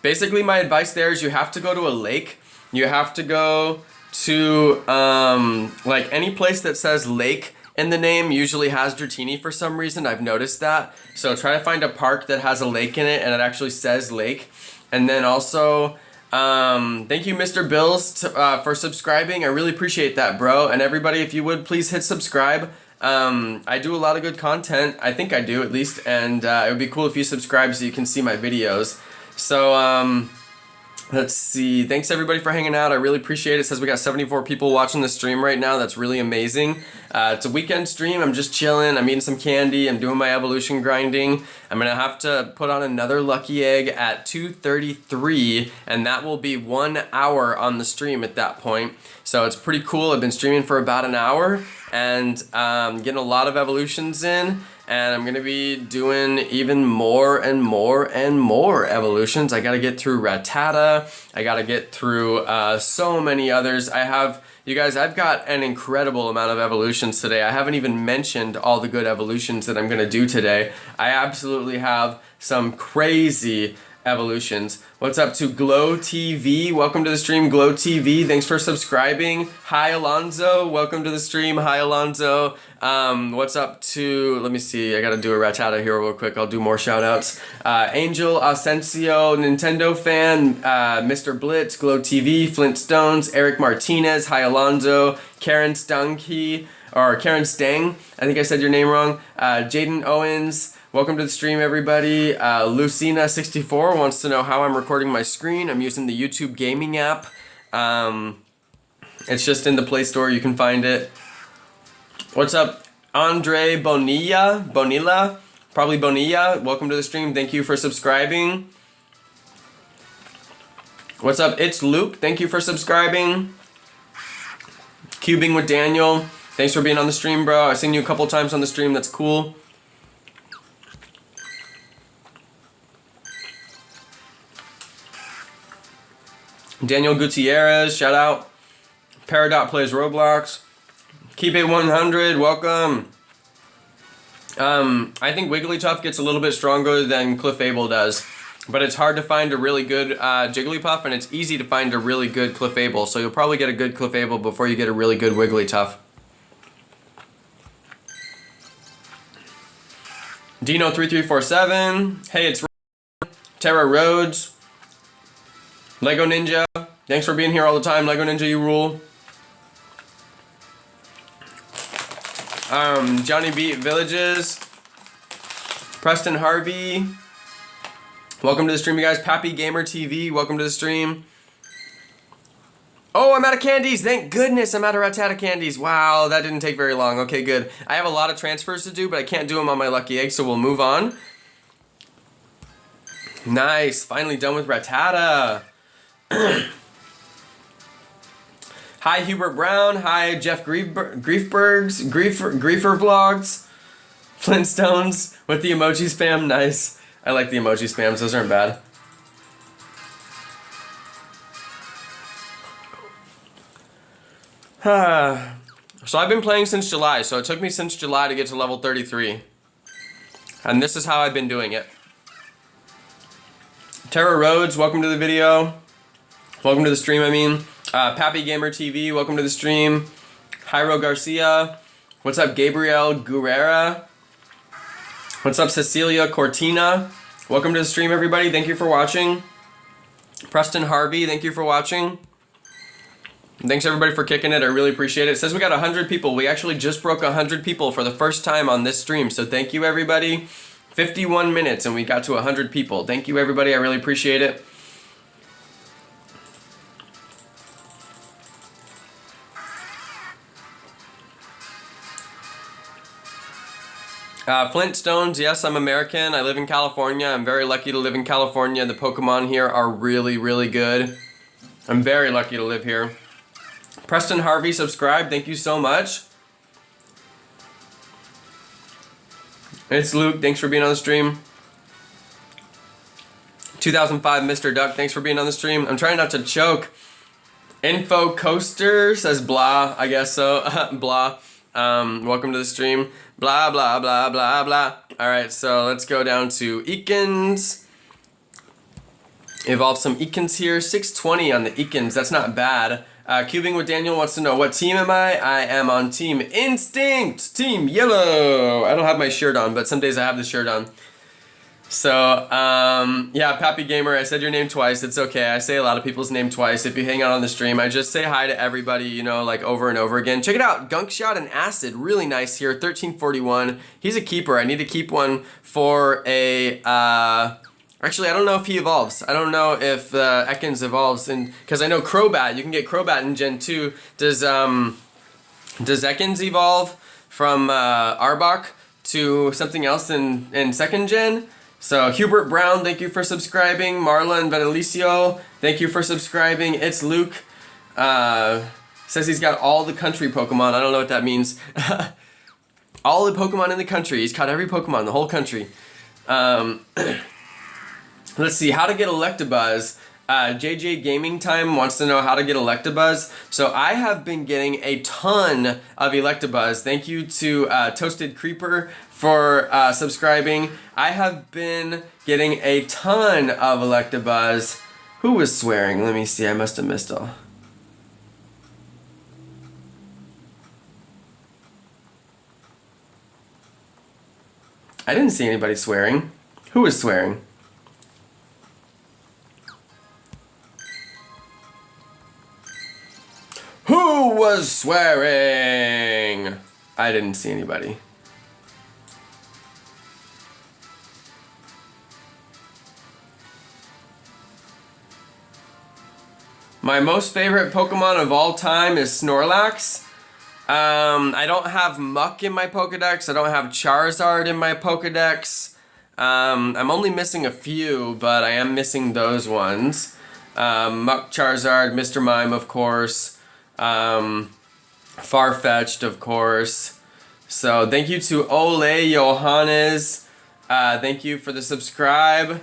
basically my advice there is you have to go to a lake. You have to go to like any place that says lake in the name usually has Dratini for some reason. I've noticed that. So try to find a park that has a lake in it and it actually says lake. And then also, thank you Mr. Bills for subscribing. I really appreciate that, bro. And everybody, if you would please hit subscribe. I do a lot of good content. I think I do at least. And it would be cool if you subscribe so you can see my videos. So, let's see. Thanks everybody for hanging out. I really appreciate it. It says we got 74 people watching the stream right now. That's really amazing. It's a weekend stream. I'm just chilling. I'm eating some candy. I'm doing my evolution grinding. I'm going to have to put on another lucky egg at 2:33, and that will be 1 hour on the stream at that point. So it's pretty cool. I've been streaming for about an hour and getting a lot of evolutions in. And I'm going to be doing even more and more and more evolutions. I got to get through Rattata. I got to get through so many others. You guys, I've got an incredible amount of evolutions today. I haven't even mentioned all the good evolutions that I'm going to do today. I absolutely have some crazy evolutions. What's up to Glow TV? Welcome to the stream, Glow TV. Thanks for subscribing. Hi, Alonzo. Welcome to the stream. Hi, Alonzo. What's up to, let me see, I gotta do a Rattata here real quick. I'll do more shoutouts. Angel Asensio, Nintendo fan, Mr. Blitz, Glow TV, Flintstones, Eric Martinez. Hi, Alonzo. Karen Stanky, or Karen Stang. I think I said your name wrong. Jaden Owens. Welcome to the stream, everybody. Lucina64 wants to know how I'm recording my screen. I'm using the YouTube gaming app. It's just in the Play Store. You can find it. What's up, Andre Bonilla? Probably Bonilla. Welcome to the stream. Thank you for subscribing. What's up? It's Luke. Thank you for subscribing. Cubing with Daniel. Thanks for being on the stream, bro. I've seen you a couple times on the stream. That's cool. Daniel Gutierrez, shout out. Paradot plays Roblox. Keep it 100, welcome. I think Wigglytuff gets a little bit stronger than Clefable does, but it's hard to find a really good Jigglypuff, and it's easy to find a really good Clefable, so you'll probably get a good Clefable before you get a really good Wigglytuff. Dino3347, hey, it's Terra Rhodes. Lego Ninja, thanks for being here all the time. Lego Ninja, you rule. Johnny Beat Villages. Preston Harvey. Welcome to the stream, you guys. Pappy Gamer TV, welcome to the stream. Oh, I'm out of candies. Thank goodness I'm out of Rattata candies. Wow, that didn't take very long. Okay, good. I have a lot of transfers to do, but I can't do them on my lucky egg, so we'll move on. Nice, finally done with Rattata. Hi Hubert Brown, hi Jeff Griefer Vlogs, Flintstones with the emoji spam, nice. I like the emoji spams, those aren't bad. So I've been playing since July, so it took me since July to get to level 33. And this is how I've been doing it. Tara Rhodes, welcome to the video. Welcome to the stream, I mean. Pappy Gamer TV, welcome to the stream. Jairo Garcia. What's up, Gabriel Guerrera? What's up, Cecilia Cortina? Welcome to the stream, everybody. Thank you for watching. Preston Harvey, thank you for watching. Thanks, everybody, for kicking it. I really appreciate it. It says we got 100 people. We actually just broke 100 people for the first time on this stream, so thank you, everybody. 51 minutes, and we got to 100 people. Thank you, everybody. I really appreciate it. Flintstones, yes, I'm American. I live in California. I'm very lucky to live in California. The Pokemon here are really, really good. I'm very lucky to live here. Preston Harvey, subscribe. Thank you so much. It's Luke. Thanks for being on the stream. 2005 Mr. Duck. Thanks for being on the stream. I'm trying not to choke. Info Coaster says blah. I guess so. Blah. Welcome to the stream. Blah, blah, blah, blah, blah. Alright, so let's go down to Eakins. Evolve some Eakins here. 620 on the Eakins. That's not bad. Cubing with Daniel wants to know, what team am I? I am on Team Instinct. Team Yellow. I don't have my shirt on, but some days I have the shirt on. So, yeah, Pappy Gamer, I said your name twice. It's okay. I say a lot of people's name twice. If you hang out on the stream, I just say hi to everybody, you know, like over and over again. Check it out. Gunk Shot and Acid. Really nice here. 1341. He's a keeper. I need to keep one for a, actually, I don't know if he evolves. I don't know if Ekans evolves, because I know Crobat. You can get Crobat in Gen 2. Does Ekans evolve from Arbok to something else in 2nd Gen? So, Hubert Brown, thank you for subscribing. Marla and Benalicio, thank you for subscribing. It's Luke. Says he's got all the country Pokemon. I don't know what that means. All the Pokemon in the country. He's caught every Pokemon in the whole country. Let's see, how to get Electabuzz. JJ Gaming Time wants to know how to get Electabuzz. So I have been getting a ton of Electabuzz. Thank you to Toasted Creeper for subscribing. I have been getting a ton of Electabuzz. Who was swearing? Let me see. I must have missed all. I didn't see anybody swearing. Who was swearing? Who was swearing? I didn't see anybody. My most favorite Pokemon of all time is Snorlax. I don't have Muck in my Pokedex. I don't have Charizard in my Pokedex. I'm only missing a few, but I am missing those ones. Muck, Charizard, Mr. Mime, of course. Farfetch'd, of course. So thank you to Ole Johannes. Thank you for the subscribe.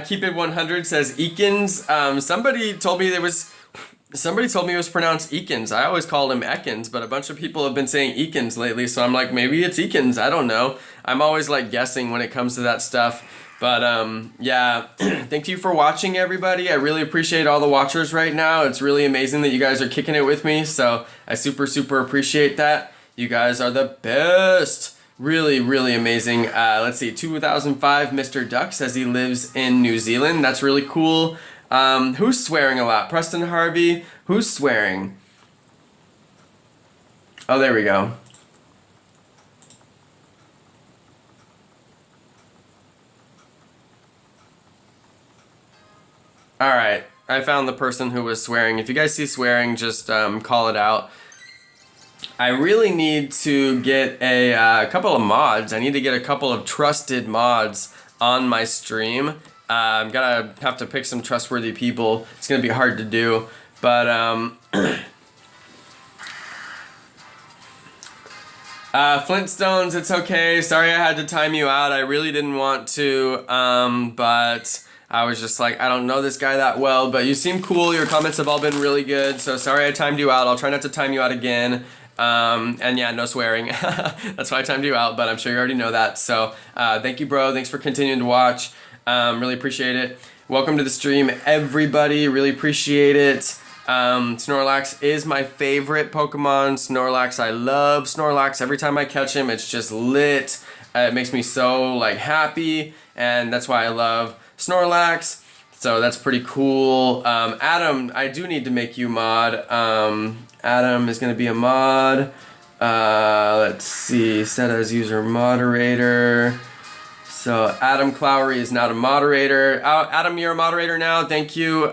Keep it 100 says Ekans. Somebody told me it was pronounced Ekans. I always called him Ekans, but a bunch of people have been saying Ekans lately, so I'm like, maybe it's Ekans. I don't know. I'm always like guessing when it comes to that stuff. But yeah, thank you for watching, everybody. I really appreciate all the watchers right now. It's really amazing that you guys are kicking it with me, so I super appreciate that. You guys are the best. Really, really amazing. Let's see, 2005 Mr. Duck says he lives in New Zealand. That's really cool. Who's swearing a lot? Preston Harvey. Who's swearing? Oh, there we go. Alright, I found the person who was swearing. If you guys see swearing, just call it out. I really need to get a couple of mods. I need to get a couple of trusted mods on my stream. I'm gonna have to pick some trustworthy people. It's gonna be hard to do, but Flintstones, it's okay. Sorry I had to time you out. I really didn't want to, but I was just like, I don't know this guy that well, but you seem cool. Your comments have all been really good, so sorry I timed you out. I'll try not to time you out again. And yeah, no swearing. That's why I timed you out, but I'm sure you already know that. So thank you, bro. Thanks for continuing to watch. Really appreciate it. Welcome to the stream, everybody. Really appreciate it. Snorlax is my favorite Pokemon. Snorlax, I love Snorlax. Every time I catch him, it's just lit. It makes me so like happy, and that's why I love Snorlax. So that's pretty cool. Adam, I do need to make you mod. Adam is going to be a mod. Let's see, set as user moderator. So Adam Clowery is not a moderator. Adam, you're a moderator now. Thank you.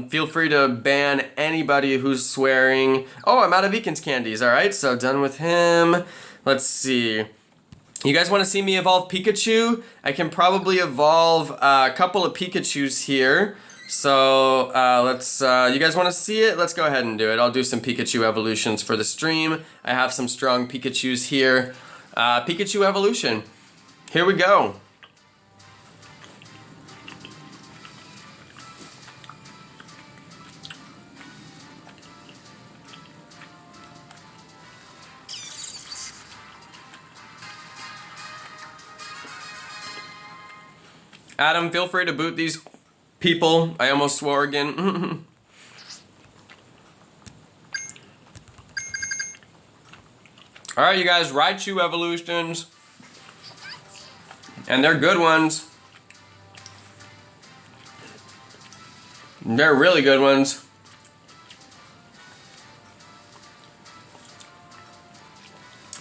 Feel free to ban anybody who's swearing. Oh, I'm out of Eakins candies. All right, so done with him. Let's see. You guys want to see me evolve Pikachu? I can probably evolve a couple of Pikachus here. So let's, you guys want to see it? Let's go ahead and do it. I'll do some Pikachu evolutions for the stream. I have some strong Pikachus here. Pikachu evolution. Here we go. Adam, feel free to boot these people. I almost swore again. Alright, you guys, Raichu evolutions. And they're good ones. They're really good ones.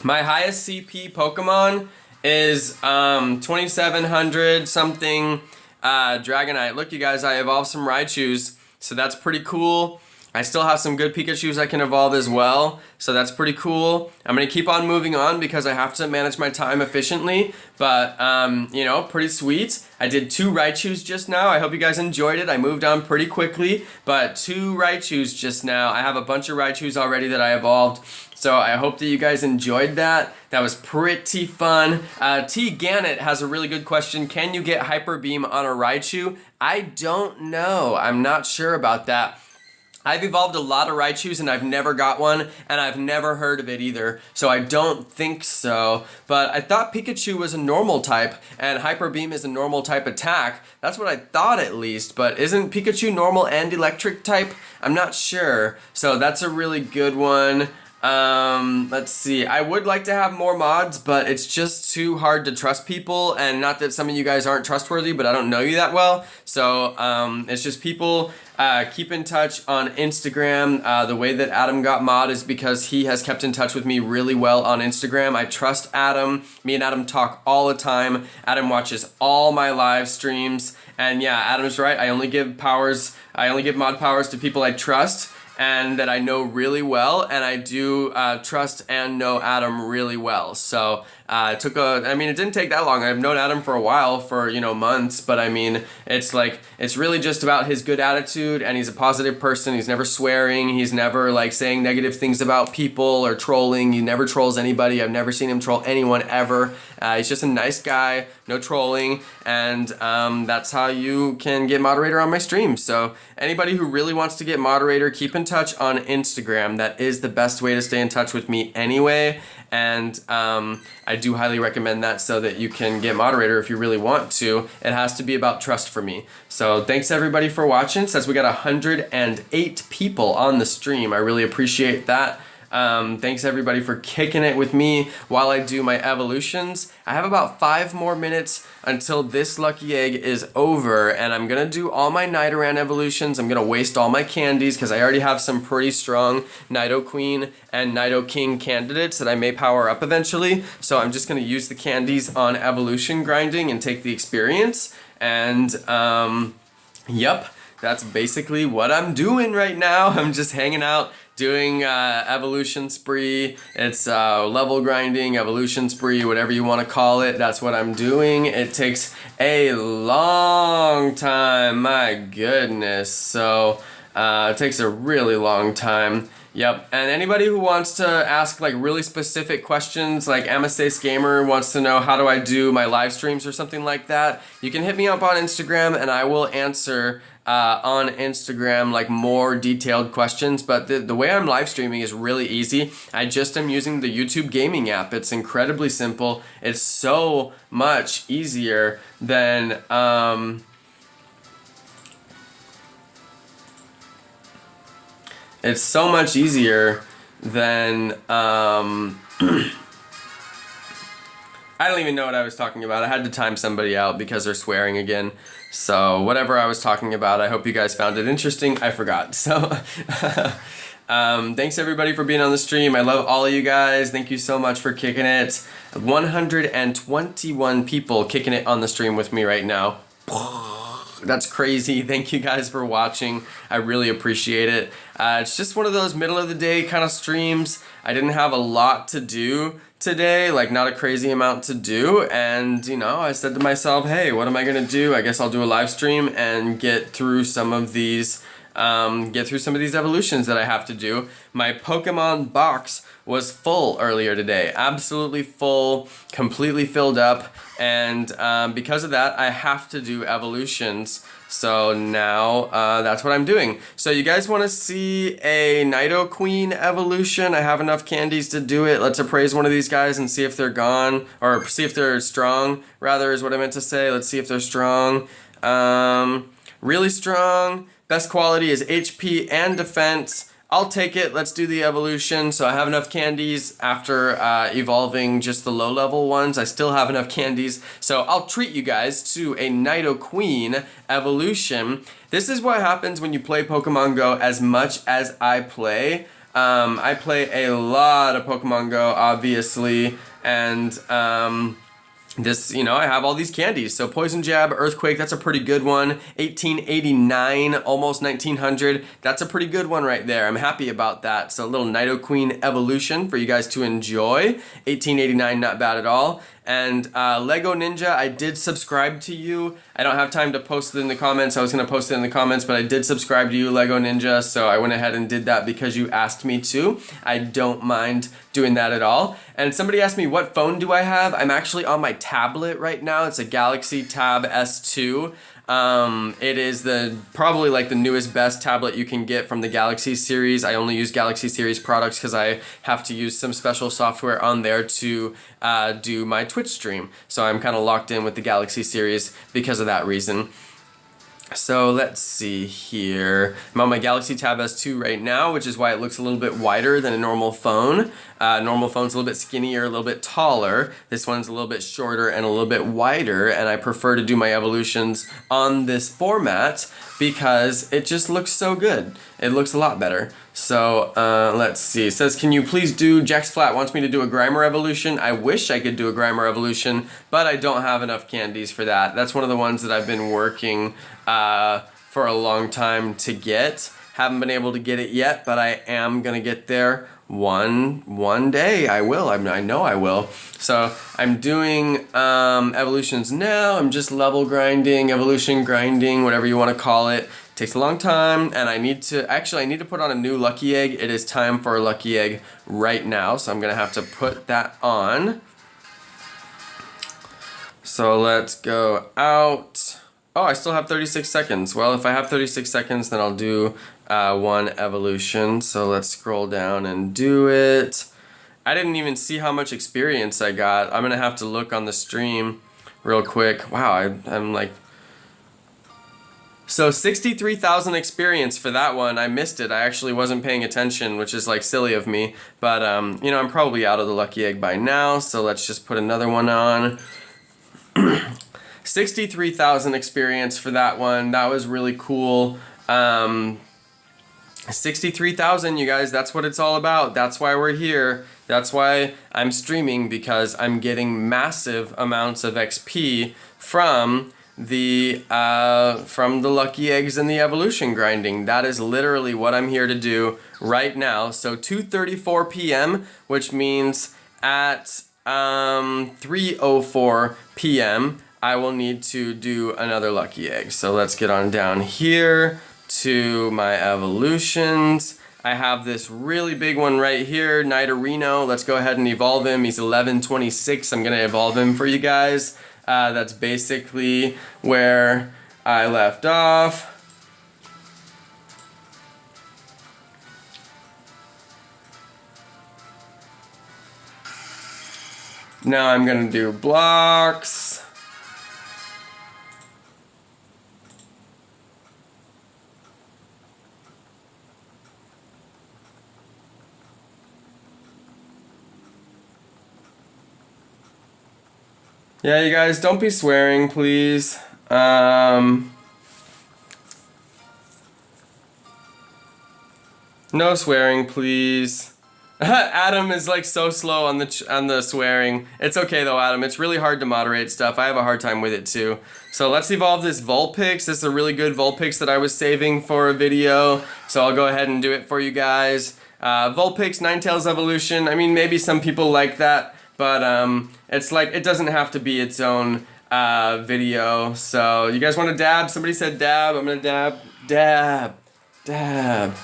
My highest CP Pokemon is 2700 something Dragonite. Look, you guys, I evolved some Raichus, so that's pretty cool. I still have some good Pikachus I can evolve as well, so that's pretty cool. I'm going to keep on moving on because I have to manage my time efficiently, but, you know, pretty sweet. I did 2 Raichus just now. I hope you guys enjoyed it. I moved on pretty quickly, but 2 Raichus just now. I have a bunch of Raichus already that I evolved, so I hope that you guys enjoyed that. That was pretty fun. T. Gannett has a really good question. Can you get Hyper Beam on a Raichu? I don't know. I'm not sure about that. I've evolved a lot of Raichus and I've never got one, and I've never heard of it either, so I don't think so. But I thought Pikachu was a normal type, and Hyper Beam is a normal type attack. That's what I thought at least, but isn't Pikachu normal and electric type? I'm not sure, so that's a really good one. Let's see. I would like to have more mods, but it's just too hard to trust people, and not that some of you guys aren't trustworthy, but I don't know you that well. So, it's just people, keep in touch on Instagram. The way that Adam got mod is because he has kept in touch with me really well on Instagram. I trust Adam. Me and Adam talk all the time. Adam watches all my live streams, and yeah, Adam's right. I only give mod powers to people I trust and that I know really well, and I do trust and know Adam really well. So it didn't take that long. I've known Adam for a while, for, you know, months, but I mean, it's really just about his good attitude, and he's a positive person. He's never swearing. He's never like saying negative things about people or trolling. He never trolls anybody. I've never seen him troll anyone ever. He's just a nice guy, no trolling, and that's how you can get Moderator on my stream. So anybody who really wants to get Moderator, keep in touch on Instagram. That is the best way to stay in touch with me anyway, and I do highly recommend that so that you can get Moderator if you really want to. It has to be about trust for me. So thanks everybody for watching. Since we got 108 people on the stream, I really appreciate that. Thanks everybody for kicking it with me while I do my evolutions. I have about 5 more minutes until this lucky egg is over, and I'm gonna do all my Nidoran evolutions. I'm gonna waste all my candies because I already have some pretty strong Nidoqueen and Nidoking candidates that I may power up eventually. So I'm just gonna use the candies on evolution grinding and take the experience. And yep, that's basically what I'm doing right now. I'm just hanging out, doing evolution spree. It's level grinding, evolution spree, whatever you want to call it. That's what I'm doing. It takes a long time, my goodness. So it takes a really long time. Yep, and anybody who wants to ask like really specific questions, like Amastace Gamer wants to know how do I do my live streams or something like that, you can hit me up on Instagram and I will answer on Instagram like more detailed questions. But the way I'm live streaming is really easy. I just am using the YouTube gaming app. It's incredibly simple. It's so much easier than it's so much easier than I don't even know what I was talking about. I had to time somebody out because they're swearing again. So whatever I was talking about, I hope you guys found it interesting. I forgot. So thanks everybody for being on the stream. I love all of you guys. Thank you so much for kicking it. 121 people kicking it on the stream with me right now. That's crazy. Thank you guys for watching. I really appreciate it. It's just one of those middle of the day kind of streams. I didn't have a lot to do today, like not a crazy amount to do, and you know, I said to myself, hey, what am I gonna do? I guess I'll do a live stream and get through some of these evolutions that I have to do. My Pokemon box was full earlier today, absolutely full, completely filled up, and because of that, I have to do evolutions. So now that's what I'm doing. So you guys want to see a Nidoqueen evolution? I have enough candies to do it. Let's appraise one of these guys and see if they're gone, or see if they're strong, rather is what I meant to say. Let's see if they're strong. Really strong. Best quality is HP and defense. I'll take it. Let's do the evolution. So I have enough candies after evolving just the low level ones. I still have enough candies. So I'll treat you guys to a Nidoqueen evolution. This is what happens when you play Pokemon Go as much as I play. I play a lot of Pokemon Go, obviously, and this, I have all these candies. So Poison Jab, Earthquake, that's a pretty good one. 1889, almost 1900, that's a pretty good one right there. I'm happy about that. So a little Nidoqueen evolution for you guys to enjoy. 1889, not bad at all. And Lego Ninja, I did subscribe to you. I don't have time to post it in the comments. I was going to post it in the comments, but I did subscribe to you, Lego Ninja, so I went ahead and did that because you asked me to. I don't mind doing that at all. And somebody asked me, what phone do I have? I'm actually on my tablet right now. It's a Galaxy Tab S2. It is probably like the newest, best tablet you can get from the Galaxy series. I only use Galaxy series products because I have to use some special software on there to do my Twitch stream. So I'm kind of locked in with the Galaxy series because of that reason. So let's see here. I'm on my Galaxy Tab S2 right now, which is why it looks a little bit wider than a normal phone. Normal phone's a little bit skinnier, a little bit taller. This one's a little bit shorter and a little bit wider, and I prefer to do my evolutions on this format because it just looks so good. It looks a lot better. So let's see. It says, can you please do, Jax Flat wants me to do a Grimer evolution. I wish I could do a Grimer evolution, but I don't have enough candies for that. That's one of the ones that I've been working for a long time to get. Haven't been able to get it yet, but I am gonna get there one day. I will. I know I will. So I'm doing evolutions now. I'm just level grinding, evolution grinding, whatever you want to call it. Takes a long time, and I need to put on a new lucky egg. It is time for a lucky egg right now, so I'm gonna have to put that on. So let's go out. Oh, I still have 36 seconds. Well, if I have 36 seconds, then I'll do one evolution. So let's scroll down and do it. I didn't even see how much experience I got. I'm gonna have to look on the stream real quick. Wow, I'm like... So 63,000 experience for that one. I missed it. I actually wasn't paying attention, which is like silly of me. But, I'm probably out of the lucky egg by now. So let's just put another one on. 63,000 experience for that one. That was really cool. 63,000, you guys, that's what it's all about. That's why we're here. That's why I'm streaming, because I'm getting massive amounts of XP from the lucky eggs and the evolution grinding. That is literally what I'm here to do right now. So 2:34 p.m., which means at 3:04 p.m. I will need to do another lucky egg. So let's get on down here to my evolutions. I have this really big one right here, Nidorino. Let's go ahead and evolve him. He's 1126. I'm gonna evolve him for you guys. That's basically where I left off. Now I'm gonna do blocks. Yeah, you guys, don't be swearing, please. No swearing, please. Adam is like so slow on the swearing. It's okay though, Adam. It's really hard to moderate stuff. I have a hard time with it too. So let's evolve this Vulpix. This is a really good Vulpix that I was saving for a video. So I'll go ahead and do it for you guys. Vulpix, Ninetales evolution. I mean, maybe some people like that. But it's like, it doesn't have to be its own video. So you guys want to dab? Somebody said dab. I'm gonna dab. Dab.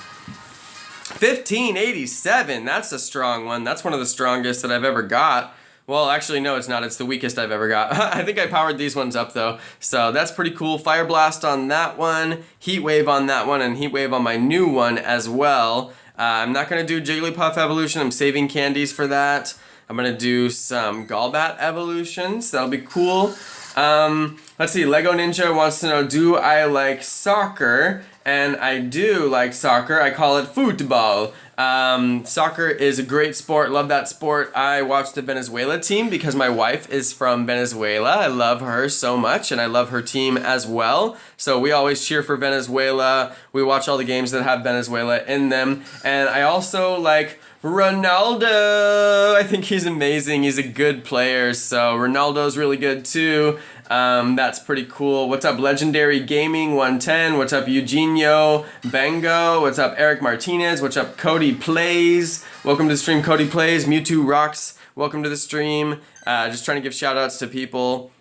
1587. That's a strong one. That's one of the strongest that I've ever got. Well, actually, no, it's not. It's the weakest I've ever got. I think I powered these ones up, though. So that's pretty cool. Fire Blast on that one. Heat Wave on that one. And Heat Wave on my new one as well. I'm not going to do Jigglypuff evolution. I'm saving candies for that. I'm going to do some Golbat evolutions. That'll be cool. Let's see. Lego Ninja wants to know, do I like soccer? And I do like soccer. I call it football. Soccer is a great sport. Love that sport. I watch the Venezuela team because my wife is from Venezuela. I love her so much, and I love her team as well. So we always cheer for Venezuela. We watch all the games that have Venezuela in them. And I also like Ronaldo. I think he's amazing. He's a good player. So Ronaldo's really good too. That's pretty cool. What's up, Legendary Gaming 110? What's up, Eugenio Bengo? What's up, Eric Martinez? What's up, Cody Plays? Welcome to the stream, Cody Plays. Mewtwo Rocks. Welcome to the stream. Just trying to give shout outs to people.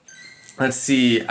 Let's see.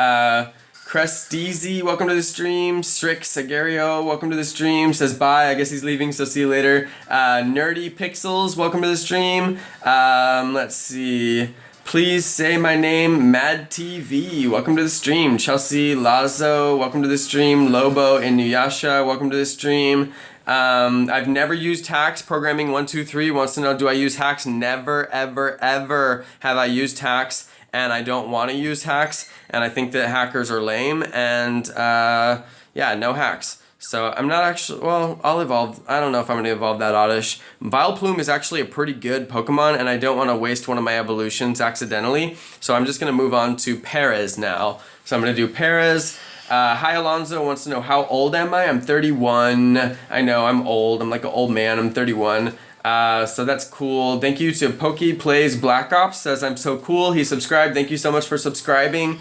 Cresteezy, welcome to the stream. Strick Sagario, welcome to the stream. Says bye. I guess he's leaving, so see you later. Nerdy Pixels, welcome to the stream. Let's see. Please say my name. Mad TV, welcome to the stream. Chelsea Lazo, welcome to the stream. Lobo Inuyasha, welcome to the stream. I've never used hacks. Programming 123 wants to know, do I use hacks? Never, ever, ever have I used hacks. And I don't want to use hacks, and I think that hackers are lame, and yeah, no hacks. So I'm not actually, well, I'll evolve. I don't know if I'm going to evolve that Oddish. Vileplume is actually a pretty good Pokemon, and I don't want to waste one of my evolutions accidentally, so I'm just going to move on to Perez now. So I'm going to do Perez. Hi Alonzo wants to know, how old am I? I'm 31. I know, I'm old. I'm like an old man. I'm 31. So that's cool. Thank you to Pokey Plays Black Ops, says I'm so cool. He subscribed. Thank you so much for subscribing.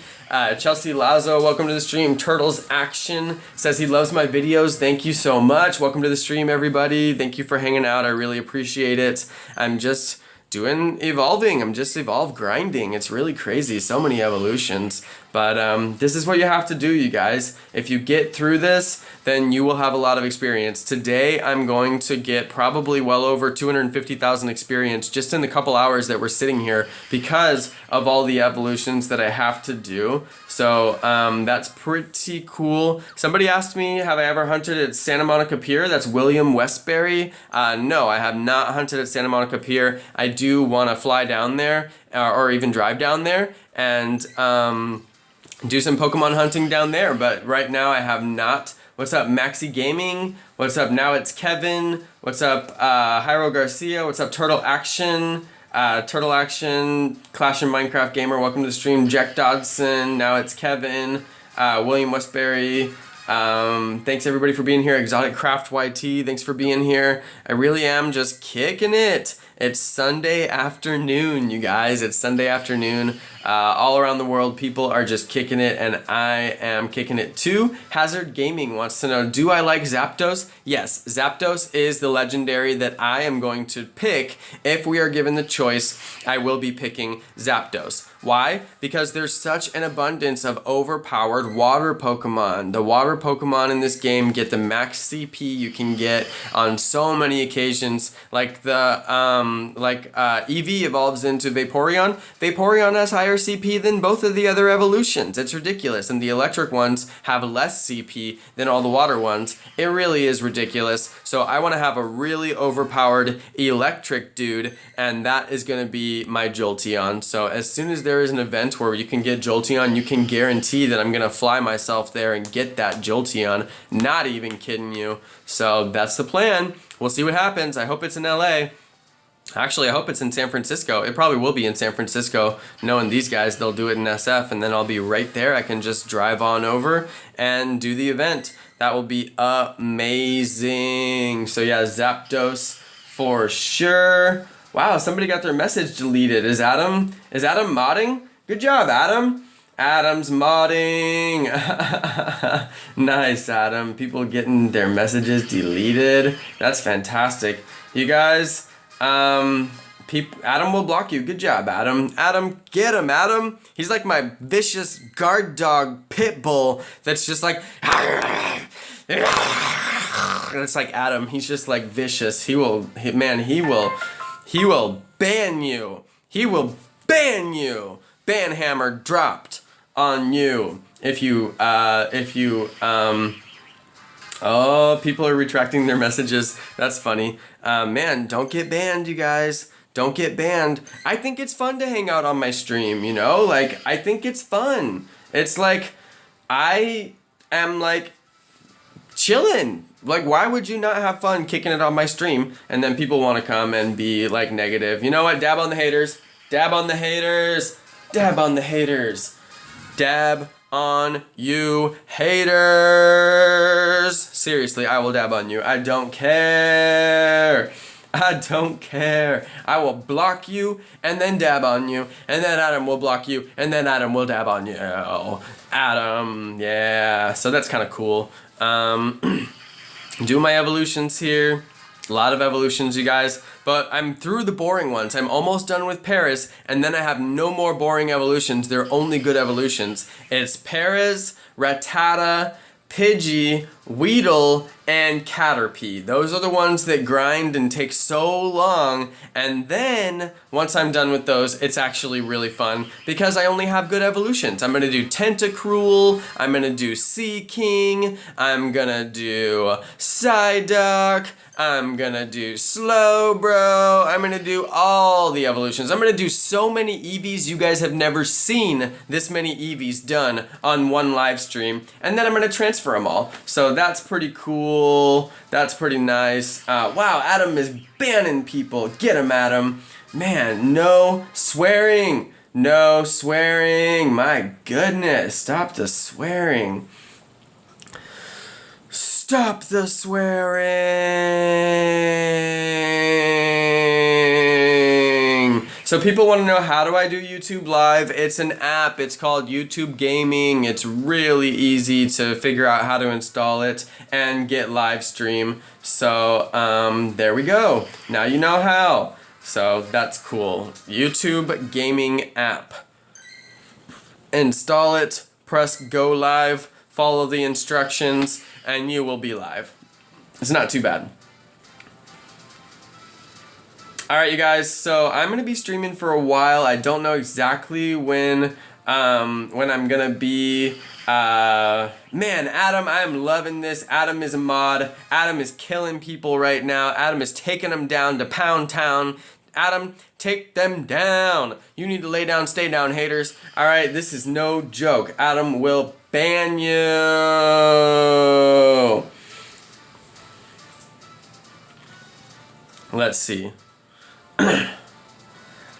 Chelsea Lazo, welcome to the stream. Turtles Action says he loves my videos. Thank you so much. Welcome to the stream, everybody. Thank you for hanging out. I really appreciate it. I'm just doing evolving. I'm just evolve grinding. It's really crazy. So many evolutions. But this is what you have to do, you guys. If you get through this, then you will have a lot of experience. Today, I'm going to get probably well over 250,000 experience just in the couple hours that we're sitting here because of all the evolutions that I have to do. So that's pretty cool. Somebody asked me, have I ever hunted at Santa Monica Pier? That's William Westbury. No, I have not hunted at Santa Monica Pier. I do want to fly down there or even drive down there and do some Pokemon hunting down there, but right now I have not. What's up, Maxi Gaming? What's up, Now It's Kevin? What's up, Jairo Garcia? What's up, Turtle Action? Turtle Action, Clash and Minecraft Gamer, welcome to the stream. Jack Dodson, Now It's Kevin, William Westbury. Thanks everybody for being here. Exotic Craft YT, thanks for being here. I really am just kicking it. It's Sunday afternoon, you guys. It's Sunday afternoon. All around the world, people are just kicking it, and I am kicking it too. Hazard Gaming wants to know, do I like Zapdos? Yes, Zapdos is the legendary that I am going to pick. If we are given the choice, I will be picking Zapdos. Why? Because there's such an abundance of overpowered water Pokemon. The water Pokemon in this game get the max CP you can get on so many occasions. Like the Eevee evolves into Vaporeon. Vaporeon has higher CP than both of the other evolutions. It's ridiculous. And the electric ones have less CP than all the water ones. It really is ridiculous. So I want to have a really overpowered electric dude, and that is going to be my Jolteon. So as soon as there is an event where you can get Jolteon, you can guarantee that I'm going to fly myself there and get that Jolteon. Not even kidding you. So that's the plan. We'll see what happens. I hope it's in LA. Actually, I hope it's in San Francisco. It probably will be in San Francisco. Knowing these guys, they'll do it in SF, and then I'll be right there. I can just drive on over and do the event. That will be amazing. So yeah, Zapdos for sure. Wow, somebody got their message deleted. Is Adam modding? Good job, Adam. Adam's modding. Nice, Adam. People getting their messages deleted. That's fantastic. You guys, Adam will block you. Good job, Adam. Adam, get him, Adam. He's like my vicious guard dog pit bull that's just like... It's like Adam. He's just like vicious. He will ban you. He will ban you. Ban hammer dropped on you. Oh, people are retracting their messages. That's funny. Man, don't get banned, you guys. Don't get banned. I think it's fun to hang out on my stream, you know? Like, I think it's fun. It's like, I am like chilling. Like, why would you not have fun kicking it on my stream? And then people want to come and be like negative. You know what? Dab on the haters. Dab on the haters. Dab on the haters. Dab on you haters. Seriously, I will dab on you. I don't care. I don't care. I will block you and then dab on you, and then Adam will block you, and then Adam will dab on you. Adam, yeah. So that's kind of cool. Do my evolutions here. A lot of evolutions, you guys. But I'm through the boring ones. I'm almost done with Paris, and then I have no more boring evolutions. They're only good evolutions. It's Paris, Rattata, Pidgey, Weedle, and Caterpie. Those are the ones that grind and take so long, and then once I'm done with those, it's actually really fun because I only have good evolutions. I'm gonna do Tentacruel, I'm gonna do Sea King, I'm gonna do Psyduck, I'm gonna do Slowbro, I'm gonna do all the evolutions. I'm gonna do so many Eevees, you guys have never seen this many Eevees done on one live stream, and then I'm gonna transfer them all. So that's pretty cool, that's pretty nice. Wow, Adam is banning people, get him, Adam. Man, no swearing, no swearing, my goodness, stop the swearing. Stop the swearing! So people want to know, how do I do YouTube Live? It's an app. It's called YouTube Gaming. It's really easy to figure out how to install it and get live stream. So there we go. Now you know how. So that's cool. YouTube Gaming app. Install it. Press go live. Follow the instructions, and you will be live. It's not too bad. Alright, you guys, so I'm going to be streaming for a while. I don't know exactly when I'm going to be... man, Adam, I am loving this. Adam is a mod. Adam is killing people right now. Adam is taking them down to Pound Town. Adam, take them down. You need to lay down, stay down, haters. Alright, this is no joke. Adam will ban you. Let's see.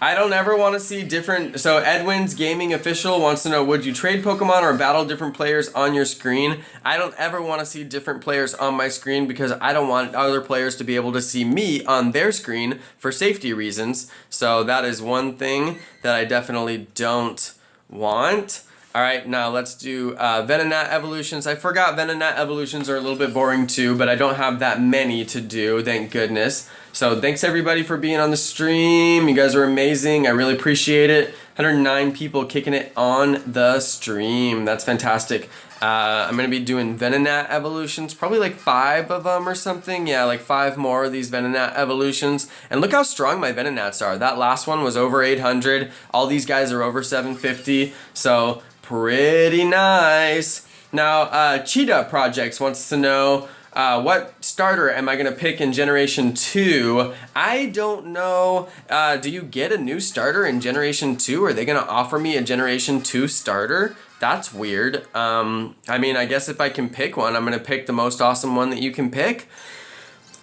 I don't ever want to see different... So Edwin's Gaming Official wants to know, would you trade Pokemon or battle different players on your screen? I don't ever want to see different players on my screen because I don't want other players to be able to see me on their screen for safety reasons. So that is one thing that I definitely don't want. Alright, now let's do Venonat evolutions. I forgot Venonat evolutions are a little bit boring too, but I don't have that many to do, thank goodness. So thanks everybody for being on the stream. You guys are amazing. I really appreciate it. 109 people kicking it on the stream. That's fantastic. I'm going to be doing Venonat evolutions, probably like 5 of them or something. Yeah, like 5 more of these Venonat evolutions. And look how strong my Venonats are. That last one was over 800. All these guys are over 750. So pretty nice. Now, Cheetah Projects wants to know, what starter am I going to pick in Generation 2? I don't know. Do you get a new starter in Generation 2? Are they going to offer me a Generation 2 starter? That's weird. I mean, I guess if I can pick one, I'm going to pick the most awesome one that you can pick.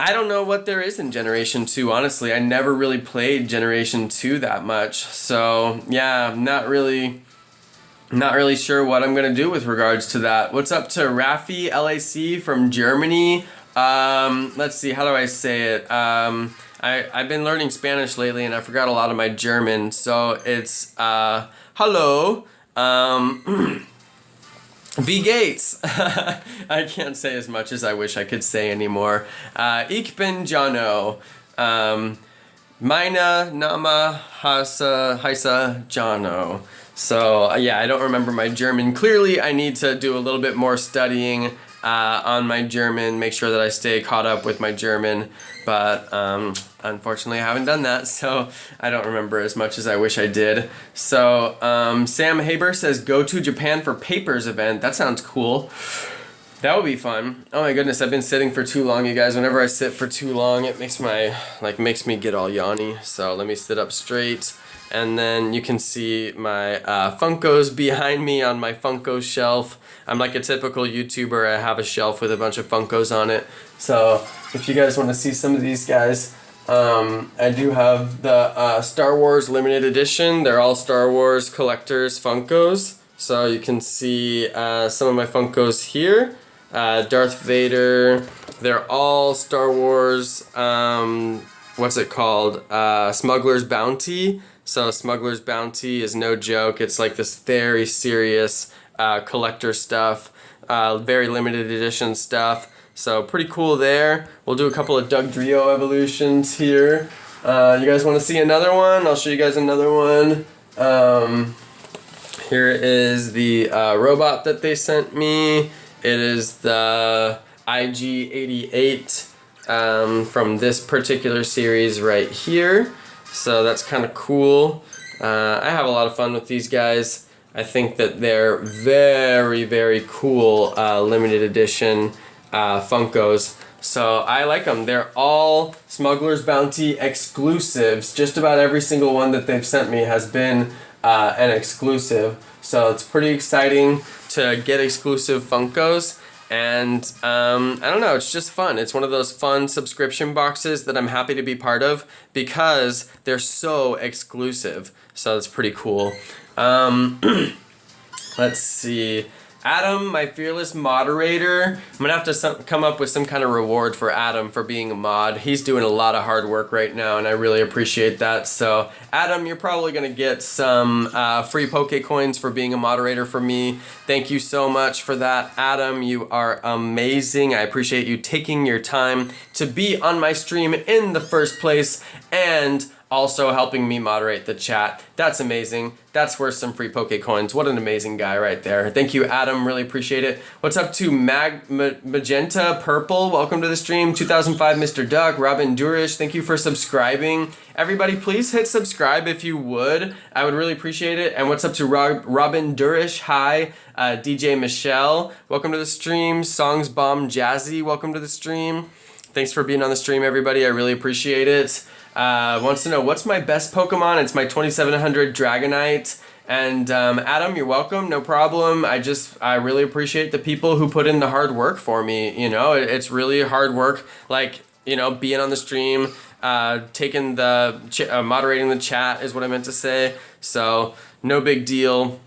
I don't know what there is in Generation 2, honestly. I never really played Generation 2 that much. So, yeah, I'm not really sure what I'm going to do with regards to that. What's up to Rafi LAC from Germany? Let's see, how do I say it? I've been learning Spanish lately and I forgot a lot of my German. So it's, hello, V Gates. I can't say as much as I wish I could say anymore. Ich bin Jonno. Meine Name Heisa Jonno. So, yeah, I don't remember my German. Clearly, I need to do a little bit more studying on my German, make sure that I stay caught up with my German. But, unfortunately, I haven't done that, so I don't remember as much as I wish I did. So, Sam Haber says, go to Japan for Papers event. That sounds cool. That would be fun. Oh my goodness, I've been sitting for too long, you guys. Whenever I sit for too long, it makes me get all yawny. So, let me sit up straight. And then you can see my Funkos behind me on my Funko shelf. I'm like a typical YouTuber. I have a shelf with a bunch of Funkos on it. So if you guys want to see some of these guys, I do have the Star Wars limited edition. They're all Star Wars collectors Funkos. So you can see some of my Funkos here. Darth Vader. They're all Star Wars what's it called? Smugglers Bounty. So Smugglers Bounty is no joke. It's like this very serious collector stuff, very limited edition stuff. So pretty cool there. We'll do a couple of Dugtrio evolutions here. You guys want to see another one? I'll show you guys another one. Here is the robot that they sent me. It is the IG-88 from this particular series right here. So that's kind of cool. I have a lot of fun with these guys. I think that they're very, very cool limited edition Funkos. So I like them. They're all Smugglers Bounty exclusives. Just about every single one that they've sent me has been an exclusive. So it's pretty exciting to get exclusive Funkos. And I don't know, it's just fun. It's one of those fun subscription boxes that I'm happy to be part of because they're so exclusive. So it's pretty cool. Let's see. Adam, my fearless moderator. I'm gonna have to come up with some kind of reward for Adam for being a mod. He's doing a lot of hard work right now and I really appreciate that. So Adam, you're probably gonna get some free Pokecoins for being a moderator for me. Thank you so much for that, Adam. You are amazing. I appreciate you taking your time to be on my stream in the first place and also helping me moderate the chat. That's amazing. That's worth some free Pokecoins. What an amazing guy right there. Thank you, Adam. Really appreciate it. What's up to Magenta Purple? Welcome to the stream. 2005 Mr. Duck. Robin Durish, thank you for subscribing. Everybody, please hit subscribe if you would. I would really appreciate it. And what's up to Robin Durish? Hi. DJ Michelle, welcome to the stream. Songs Bomb Jazzy, welcome to the stream. Thanks for being on the stream, everybody. I really appreciate it. Wants to know what's my best Pokemon. It's my 2700 Dragonite. And Adam, you're welcome, no problem. I really appreciate the people who put in the hard work for me. You know, it's really hard work, like, you know, being on the stream, taking the moderating the chat is what I meant to say. So no big deal.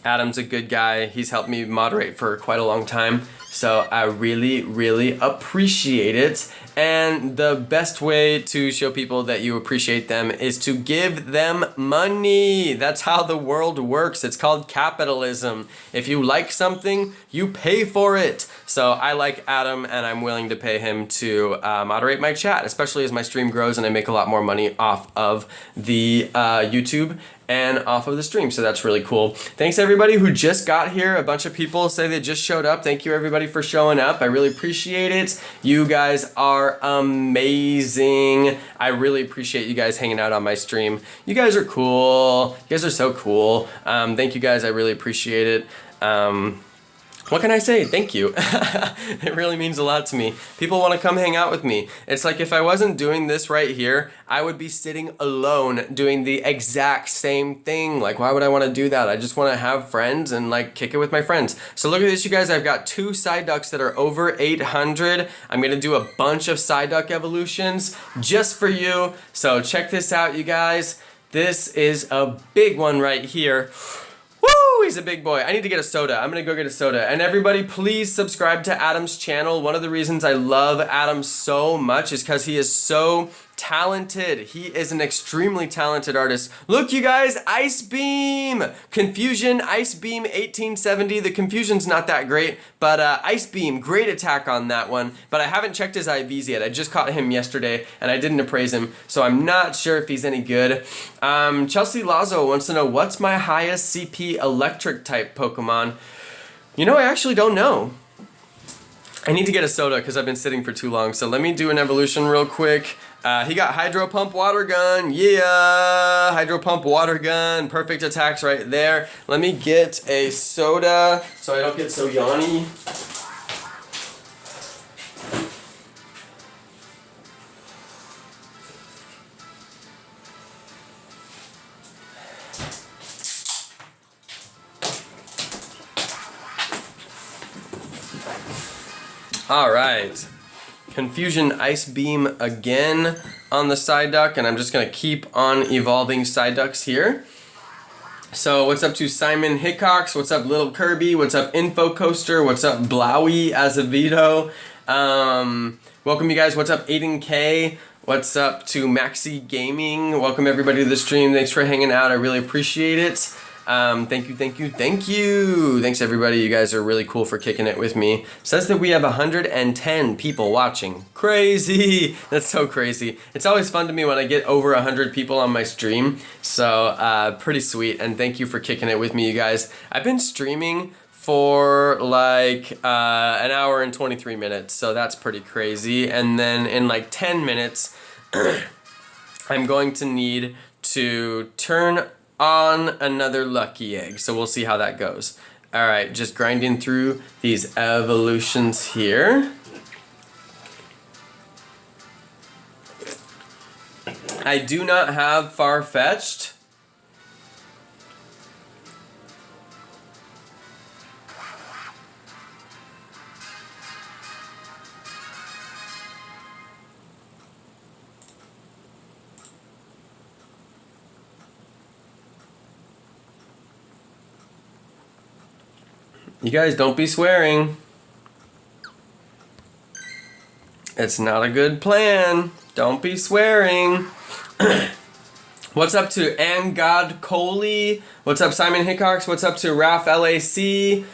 Adam's a good guy. He's helped me moderate for quite a long time. So I really, really appreciate it. And the best way to show people that you appreciate them is to give them money. That's how the world works. It's called capitalism. If you like something, you pay for it. So I like Adam and I'm willing to pay him to moderate my chat, especially as my stream grows and I make a lot more money off of the YouTube and off of the stream. So that's really cool. Thanks everybody who just got here. A bunch of people say they just showed up. Thank you everybody for showing up. I really appreciate it. You guys are amazing. I really appreciate you guys hanging out on my stream. You guys are cool. You guys are so cool. Thank you guys. I really appreciate it. What can I say? Thank you. It really means a lot to me. People want to come hang out with me. It's like if I wasn't doing this right here, I would be sitting alone doing the exact same thing. Like, why would I want to do that? I just want to have friends and like kick it with my friends. So look at this, you guys. I've got 2 Psyducks that are over 800. I'm going to do a bunch of Psyduck evolutions just for you. So check this out, you guys. This is a big one right here. Woo! He's a big boy. I need to get a soda. I'm gonna go get a soda. And everybody, please subscribe to Adam's channel. One of the reasons I love Adam so much is because he is so talented. He is an extremely talented artist. Look, you guys, Ice Beam! Confusion, Ice Beam 1870. The Confusion's not that great, but Ice Beam, great attack on that one. But I haven't checked his IVs yet. I just caught him yesterday, and I didn't appraise him, so I'm not sure if he's any good. Chelsea Lazo wants to know, what's my highest CP electric type Pokemon? You know, I actually don't know. I need to get a soda because I've been sitting for too long, so let me do an evolution real quick. He got Hydro Pump Water Gun. Yeah! Hydro Pump Water Gun. Perfect attacks right there. Let me get a soda so I don't get so yawny. Alright. Confusion Ice Beam again on the Psyduck, and I'm just going to keep on evolving Psyducks here. So what's up to Simon Hickox? What's up Little Kirby? What's up Info Coaster? What's up Blowy Azevedo? Welcome you guys. What's up Aiden K? What's up to Maxi Gaming? Welcome everybody to the stream. Thanks for hanging out. I really appreciate it. Thank you, thank you, thank you. Thanks everybody. You guys are really cool for kicking it with me. Says that we have 110 people watching. Crazy. That's so crazy. It's always fun to me when I get over 100 people on my stream. So pretty sweet. And thank you for kicking it with me, you guys. I've been streaming for like an hour and 23 minutes, so that's pretty crazy. And then in like 10 minutes, I'm going to need to turn on another lucky egg, so we'll see how that goes. All right, just grinding through these evolutions here. I do not have far-fetched. You guys don't be swearing. It's not a good plan. Don't be swearing. What's up to Angad Coley? What's up Simon Hickox? What's up to Raf LAC?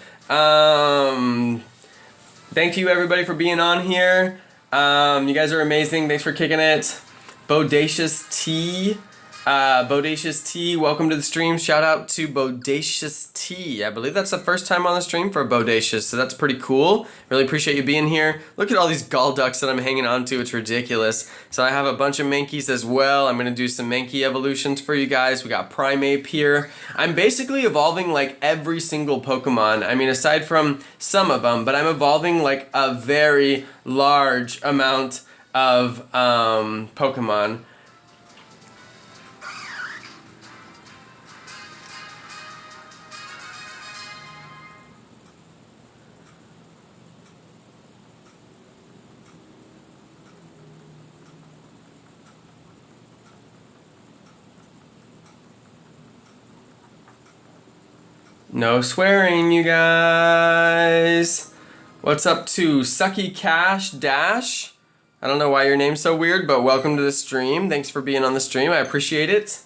Thank you everybody for being on here. You guys are amazing. Thanks for kicking it. Bodacious T. Bodacious T, welcome to the stream. Shout out to Bodacious T. I believe that's the first time on the stream for Bodacious, so that's pretty cool. Really appreciate you being here. Look at all these Golducks that I'm hanging on to. It's ridiculous. So I have a bunch of Mankeys as well. I'm going to do some Mankey evolutions for you guys. We got Primeape here. I'm basically evolving like every single Pokemon. I mean, aside from some of them, but I'm evolving like a very large amount of Pokemon. No swearing, you guys. What's up to Sucky Cash Dash? I don't know why your name's so weird, but welcome to the stream. Thanks for being on the stream. I appreciate it.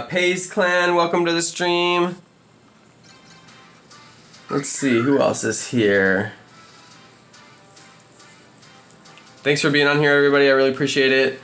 Pays Clan, welcome to the stream. Let's see, who else is here? Thanks for being on here, everybody. I really appreciate it.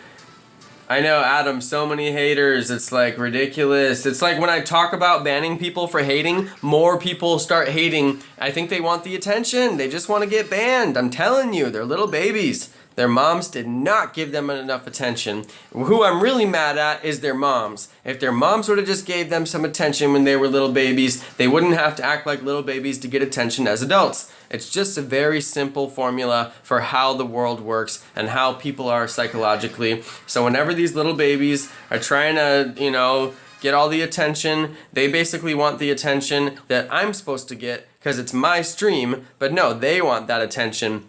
I know, Adam, so many haters. It's like ridiculous. It's like when I talk about banning people for hating, more people start hating. I think they want the attention. They just want to get banned. I'm telling you, they're little babies. Their moms did not give them enough attention. Who I'm really mad at is their moms. If their moms would have just gave them some attention when they were little babies, they wouldn't have to act like little babies to get attention as adults. It's just a very simple formula for how the world works and how people are psychologically. So whenever these little babies are trying to, you know, get all the attention, they basically want the attention that I'm supposed to get because it's my stream, but no, they want that attention.